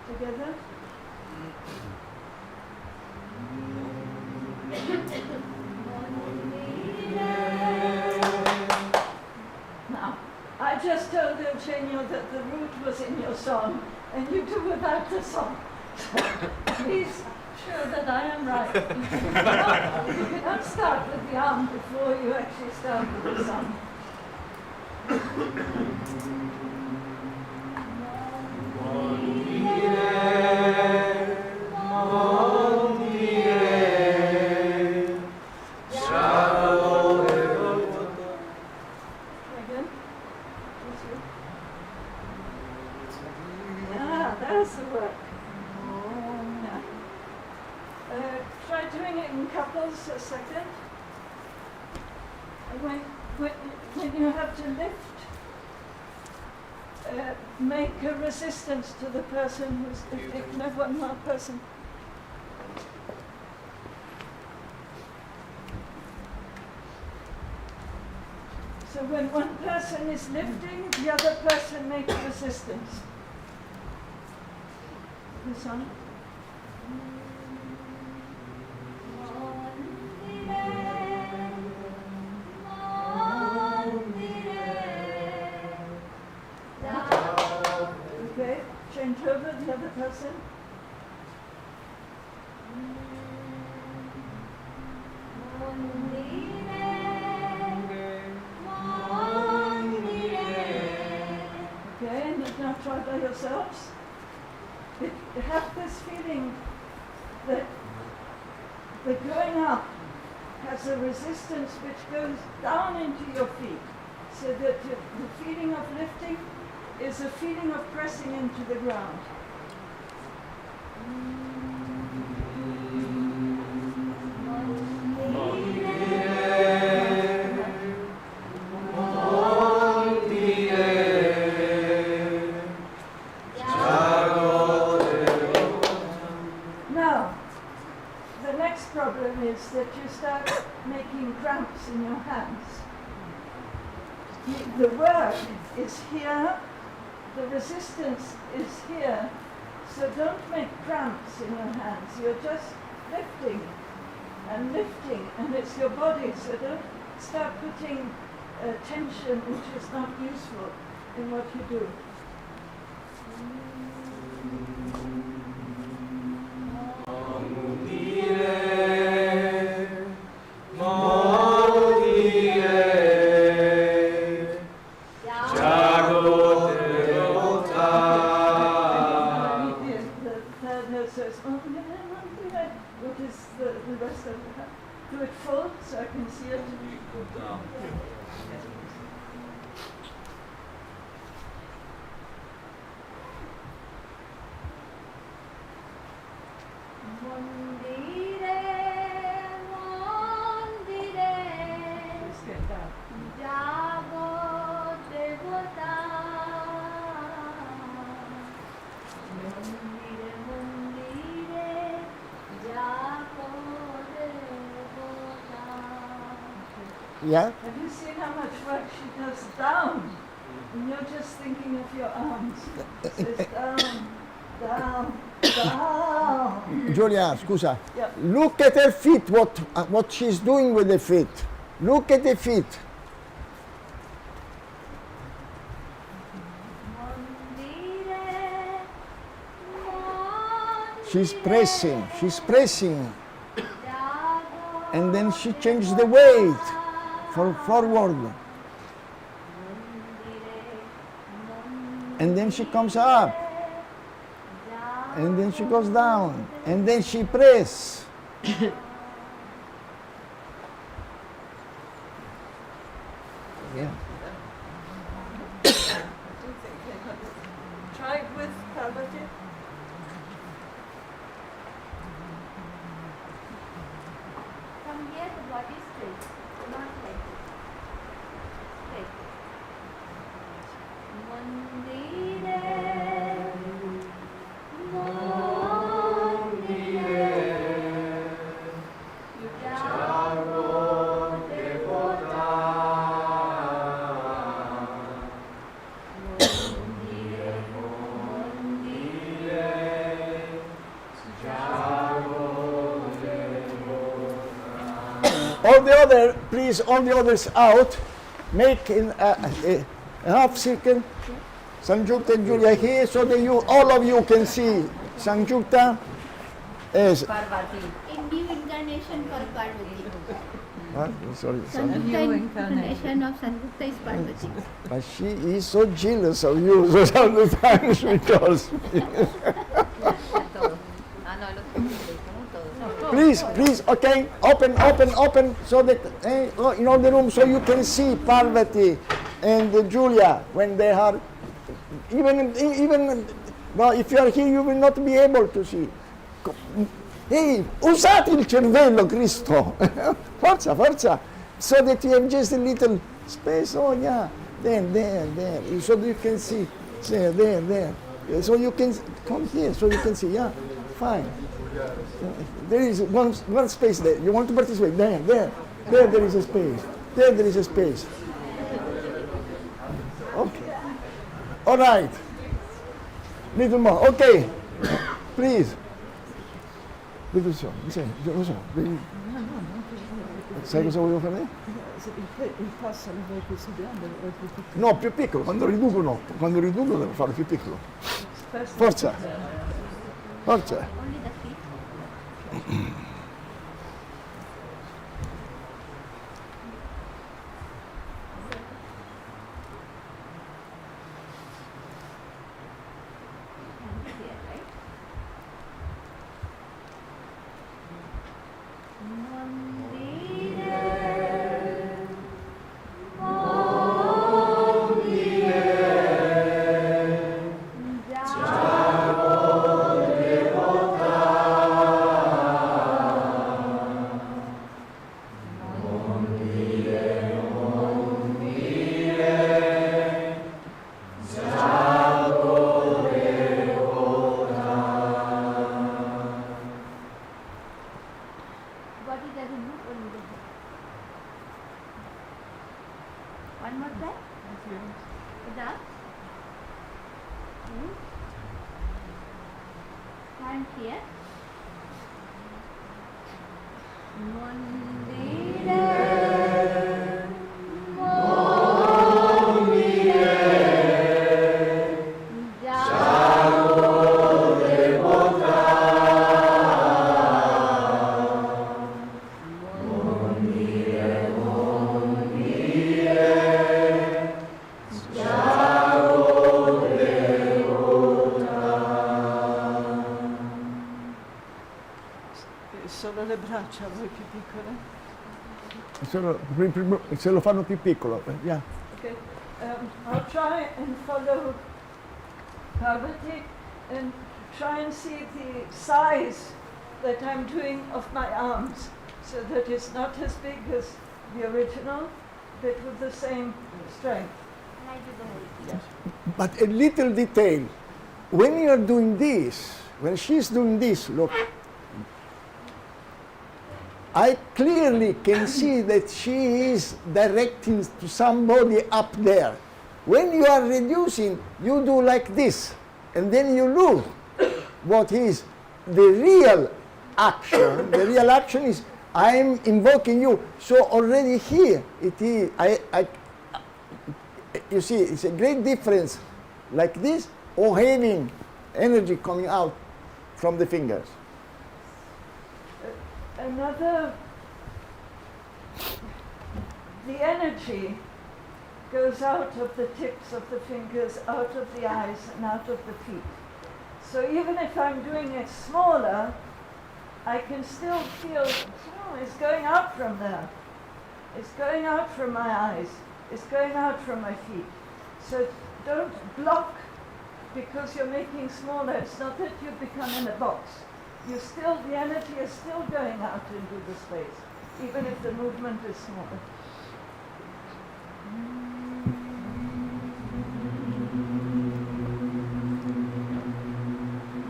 together. Now, I just told Eugenio that the root was in your song, and you do without the song. So please sure that I am right. You cannot start with the arm before you actually start with the song. That's the work. Yeah. Try doing it in couples a second. And when you have to lift, make a resistance to the person who's lifting. No, one more person. So when one person is lifting, the other person makes resistance. This one. Okay, change over the other person. Okay, and now try by yourselves. You have this feeling that the going up has a resistance which goes down into your feet, so that the feeling of lifting is a feeling of pressing into the ground. Now, the next problem is that you start making cramps in your hands. The work is here, the resistance is here, so don't make cramps in your hands. You're just lifting, and it's your body, so don't start putting tension which is not useful in what you do. What is the rest of it? Do it full so I can see it. Let's get down. Yeah? Have you seen how much work she does down? And you're just thinking of your arms. It's down, down, down. Giulia, scusa. Yeah. Look at her feet, what she's doing with the feet. Look at the feet. She's pressing. And then she changes the weight for forward. And then she comes up. And then she goes down. And then she press. Yeah. I don't think they have it. Try it with Parvati. From here the body straight, not like this. Straight. Mandire, All the other, please, all the others out. Make a half circle. Sanjukta and Julia here, so that all of you can see Sanjukta as. Parvati. A new incarnation for Parvati. Sorry, sorry. Sanjukta incarnation of Sanjukta is Parvati. But she is so jealous of you, so sometimes she calls me. Please, please, okay, open, so that in all the rooms, so you can see Parvati and Julia when they are, even, well, if you are here, you will not be able to see. Hey, usate il cervello, Cristo! Forza, forza! So that you have just a little space, oh yeah, there, so that you can see, there. So you can, come here, so you can see, yeah, fine. There is one space there. You want to participate? There is a space. There is a space. Okay. All right. Little more. Okay. Please. Little so. Lo so. Sai cosa volevo fare? Il passo lo vuoi così grande, lo vuoi più piccolo? No, più piccolo. Quando riduco devo farlo più piccolo. Forza. Forza. only the feet. And here, right? Body doesn't move, only the head. One more time. Enough. Hand here. Solo le braccia vuoi più piccole? Se lo fanno più piccolo. Yeah. Okay. I'll try and follow Parvati and try and see the size that I'm doing of my arms, so that it's not as big as the original, but with the same strength. And I do the whole thing. But a little detail. When you are doing this, when she's doing this, look, I clearly can see that she is directing to somebody up there. When you are reducing, you do like this, and then you look what is the real action. The real action is I'm invoking you. So already here it is. You see, it's a great difference, like this, or having energy coming out from the fingers. The energy goes out of the tips of the fingers, out of the eyes, and out of the feet. So even if I'm doing it smaller, I can still feel, it's going out from there. It's going out from my eyes. is going out from my feet. So don't block because you're making smaller. It's not that you become in a box. You still, the energy is still going out into the space, even if the movement is smaller.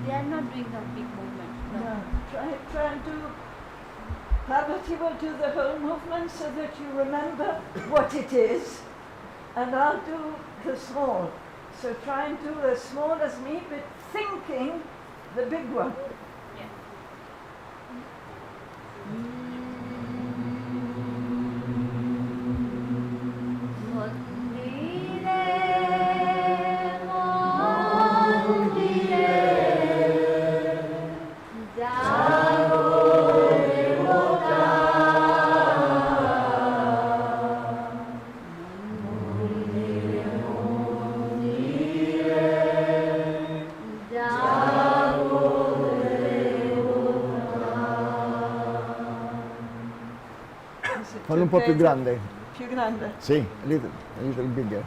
They are not doing a big movement. No. Try and do. Parvati will do the whole movement so that you remember what it is, and I'll do the small. So try and do as small as me, but thinking the big one. Fallo un po' più grande. Più grande. Sì, a little bigger.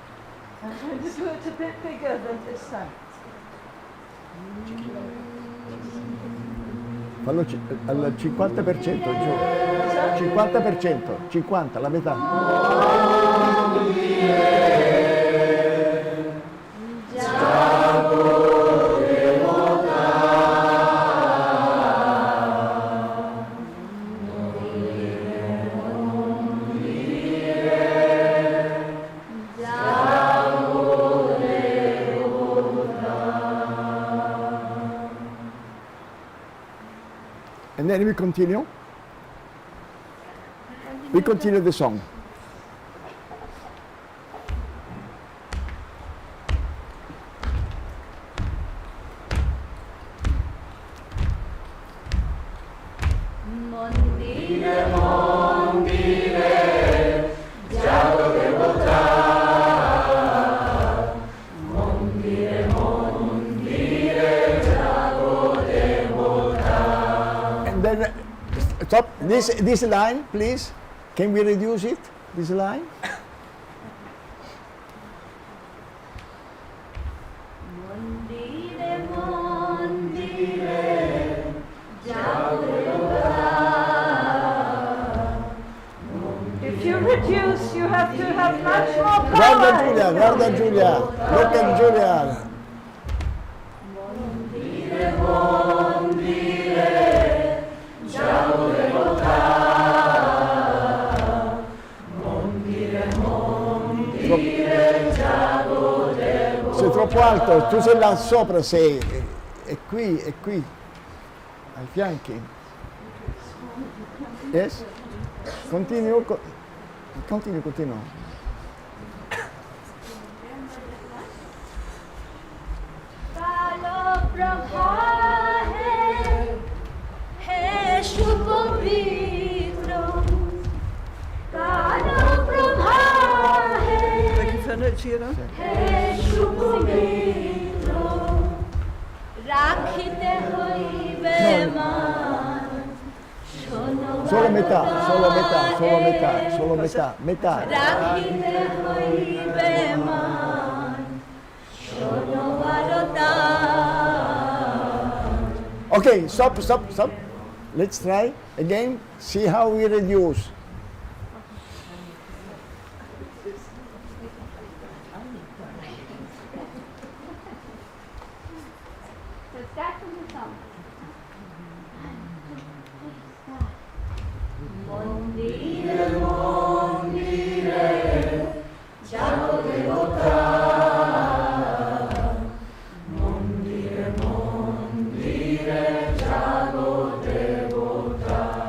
I'm going to do it a bit bigger than this time. Fallo al 50% giù. 50%, 50, la metà. And then we continue. We continue the song. And then stop this line, please. Can we reduce it? This line. If you reduce, you have to have much more power. Guarda Giulia, guarda Giulia. Look at Giulia. Sei troppo alto, tu sei là sopra, sei. È qui, ai fianchi. Yes? Continue. कालो प्रभा है शुभ पवित्र कालो Prabha Thank you for Nechira. है शुभ पवित्र राखिते होइबे मान Solo metà. राखिते होइबे मान शोनो वारता Okay, stop. Let's try again. See how we reduce. So start from the song.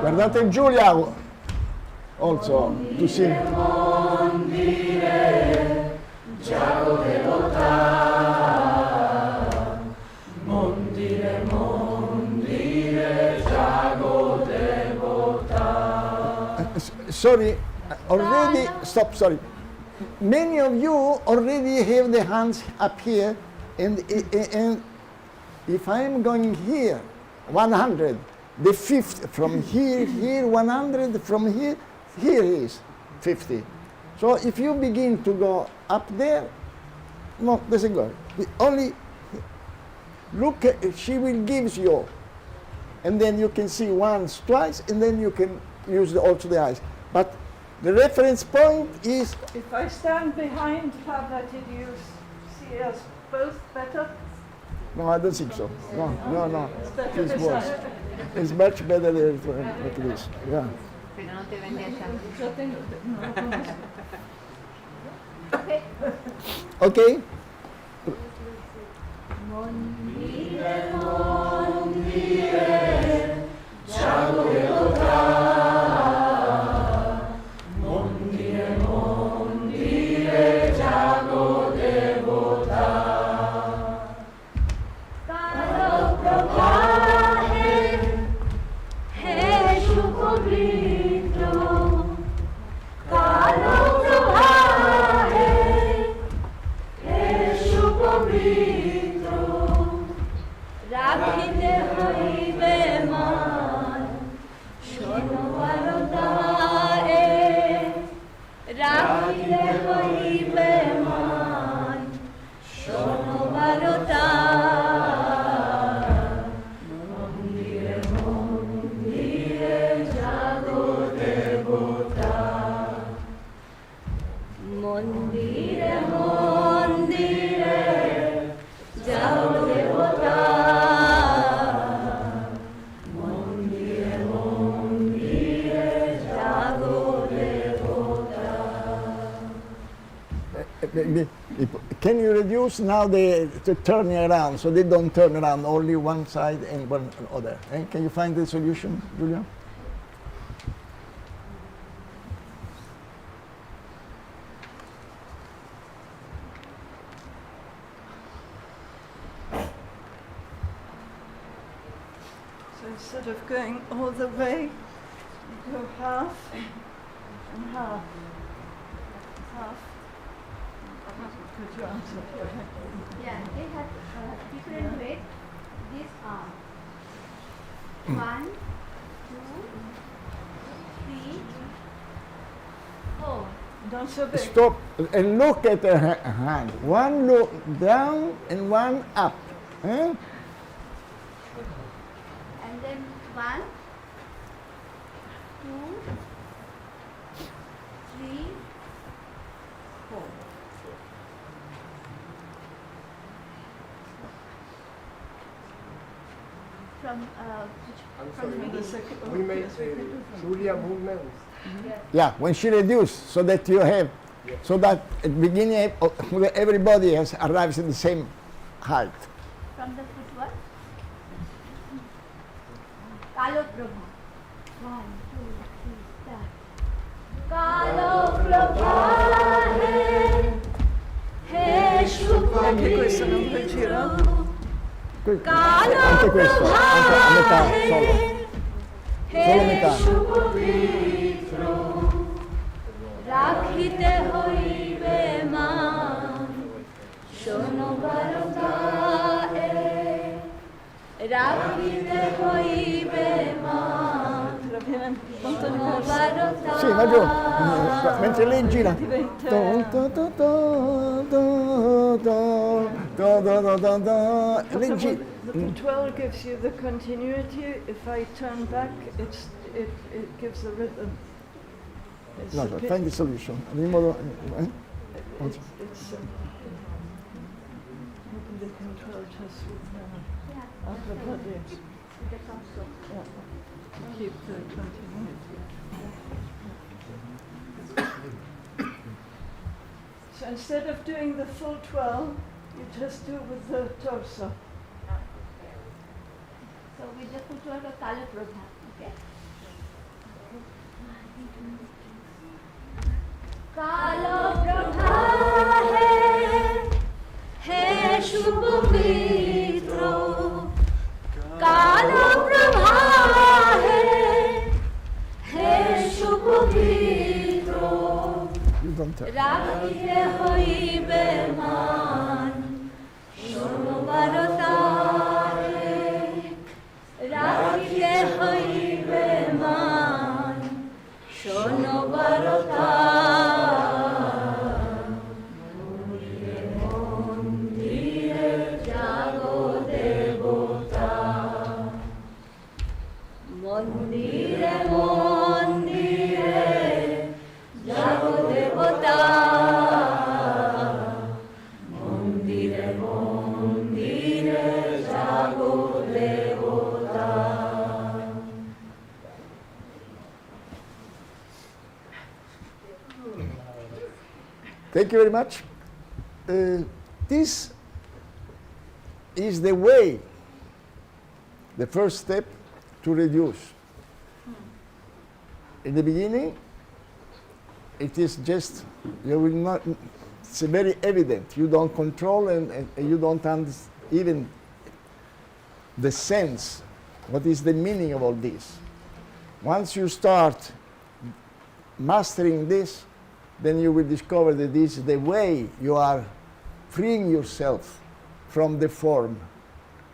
Guardate Giulia also to sing. Sorry, already, stop, sorry. Many of you already have the hands up here, and if I'm going here, 100, the 50, from here, 100, from here is 50. So if you begin to go up there, no, doesn't go. Only look at, she will give you, and then you can see once, twice, and then you can use also the eyes. But the reference point is, If I stand behind Pablo, did you see us both better? no, I don't think so. No. It's better It's this worse. side. It's much better like this. Yeah. Yo tengo- no. Okay. Okay? রাখিতে হইবে মান শোনো বারতারে রাখিতে হইবে মান শোনো বারতা মন্দিরে মন্দিরে জাগো দেবতা মন্দিরে মন্দিরে জাগো দেবতা মন্দিরে মন্দিরে জাগো দেবতা Can you reduce now the turning around so they don't turn around only one side and one other? Can you find the solution, Julia? So instead of going all the way, you go half and half. Half. Put your arms up your head. Yeah, they have different weight. This arm. 1, 2, 3, 4. Not so big. Stop and look at the hand. One look down and one up. Eh? And then 1, 2, 3, 4. From I'm from the sorry. The beginning. second, We make yes, we can do from Julia movements. Yeah, when she reduce, so that you have, so that at the beginning everybody has arrives at the same height. From the footwork. Kalo Prabha. 1, 2, 3, start. কালো প্রভাতে হে শুভ Anche questo non puoi girare. কালো Anche questo, anche a metà solo. Hey Solo metà. শুভ মিত্র রাখিতে হইবে মান শোনো বারতারে রাখিতে হইবে মান Però viene un po' di শোনো verso. বারতারে Sì, ma giù, mentre lei gira. Diventa- Do, do, do, do, do, do, do, do, do, do, do. Lei gira. The 12 gives you the continuity. If I turn back, it gives the rhythm. It's No, a no, bit- find the solution. In modo, it's hoping they control just with Yeah. upper body. That's also. Yeah. Keep the continuity. So instead of doing the full 12, you just do with the torso. So with the footwork of Kalo Prabha. Okay. কালো প্রভাতে হে শুভ মিত্র কালো প্রভাতে হে শুভ মিত্র you don't tell. রাখিতে হইবে মান শোনো বারতারে রাখিতে হইবে মান শোনো বারতারে Thank you very much. This is the way, the first step to reduce. In the beginning, it is just, you will not, it's very evident. You don't control and you don't understand even the sense, what is the meaning of all this. Once you start mastering this, then you will discover that this is the way you are freeing yourself from the form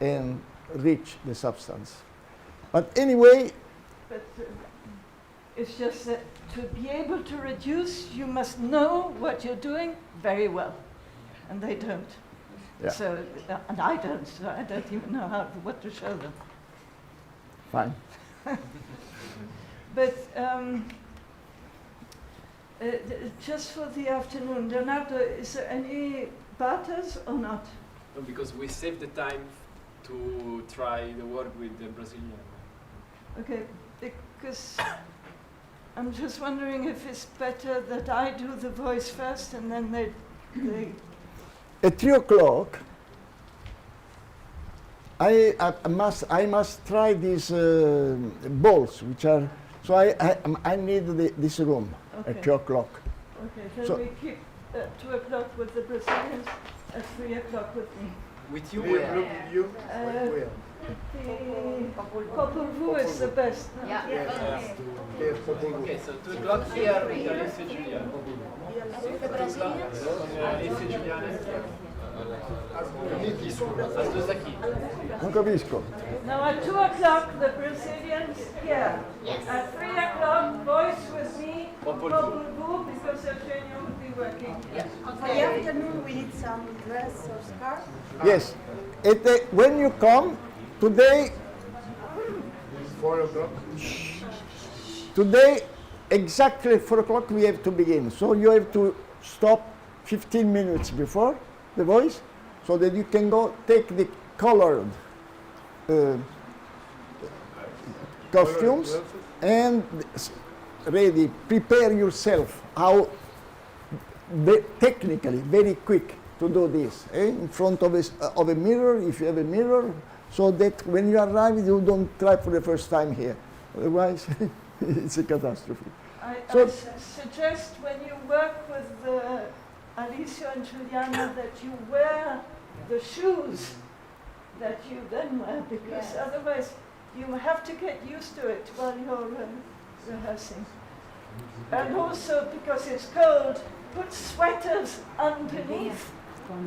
and reach the substance. But anyway, But it's just that to be able to reduce, you must know what you're doing very well. And they don't. Yeah. So, and I don't, so I don't even know what to show them. fine. But just for the afternoon, Leonardo, is there any batters or not? No, because we save the time to try the work with the Brazilian. Okay, because I'm just wondering if it's better that I do the voice first and then they At 3 o'clock, I must try these balls, which are, so I need this room at 2 o'clock. Okay, then So- we keep at 2 o'clock with the Brazilians, at 3 o'clock with me. With you, You? The Popol Vuh is the best. No? Yeah. Okay, so 2 o'clock here with Alice e Giuliano. 2 o'clock Alice e Giuliano. As duas aqui. Non capisco. Now at 2 o'clock, the Brazilians here. At 3 o'clock, voice with me, Popol Popol Vuh, because Eugenio will be working. For the afternoon, we need some dress or scarf. Yes. When you come, today, 4 o'clock? today, exactly 4 o'clock we have to begin. So you have to stop 15 minutes before the voice, so that you can go take the colored costumes and ready, prepare yourself how technically very quick to do this in front of a mirror, if you have a mirror, so that when you arrive you don't try for the first time here, otherwise it's a catastrophe. I So- suggest when you work with Alicia and Giuliano that you wear the shoes that you then wear, because otherwise you have to get used to it while you're rehearsing. And also because it's cold, put sweaters underneath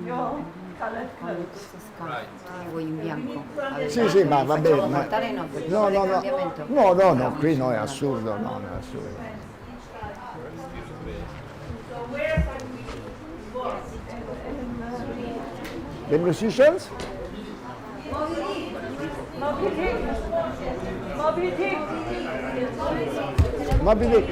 your colored clothes. Right. Vuoi in bianco? Sì, ma va bene. ma- Portare no, per No, no, no, cambiamento. no, qui no, è assurdo, no, è assurdo. The musicians? Moby Dick. Moby Dick. Moby Dick.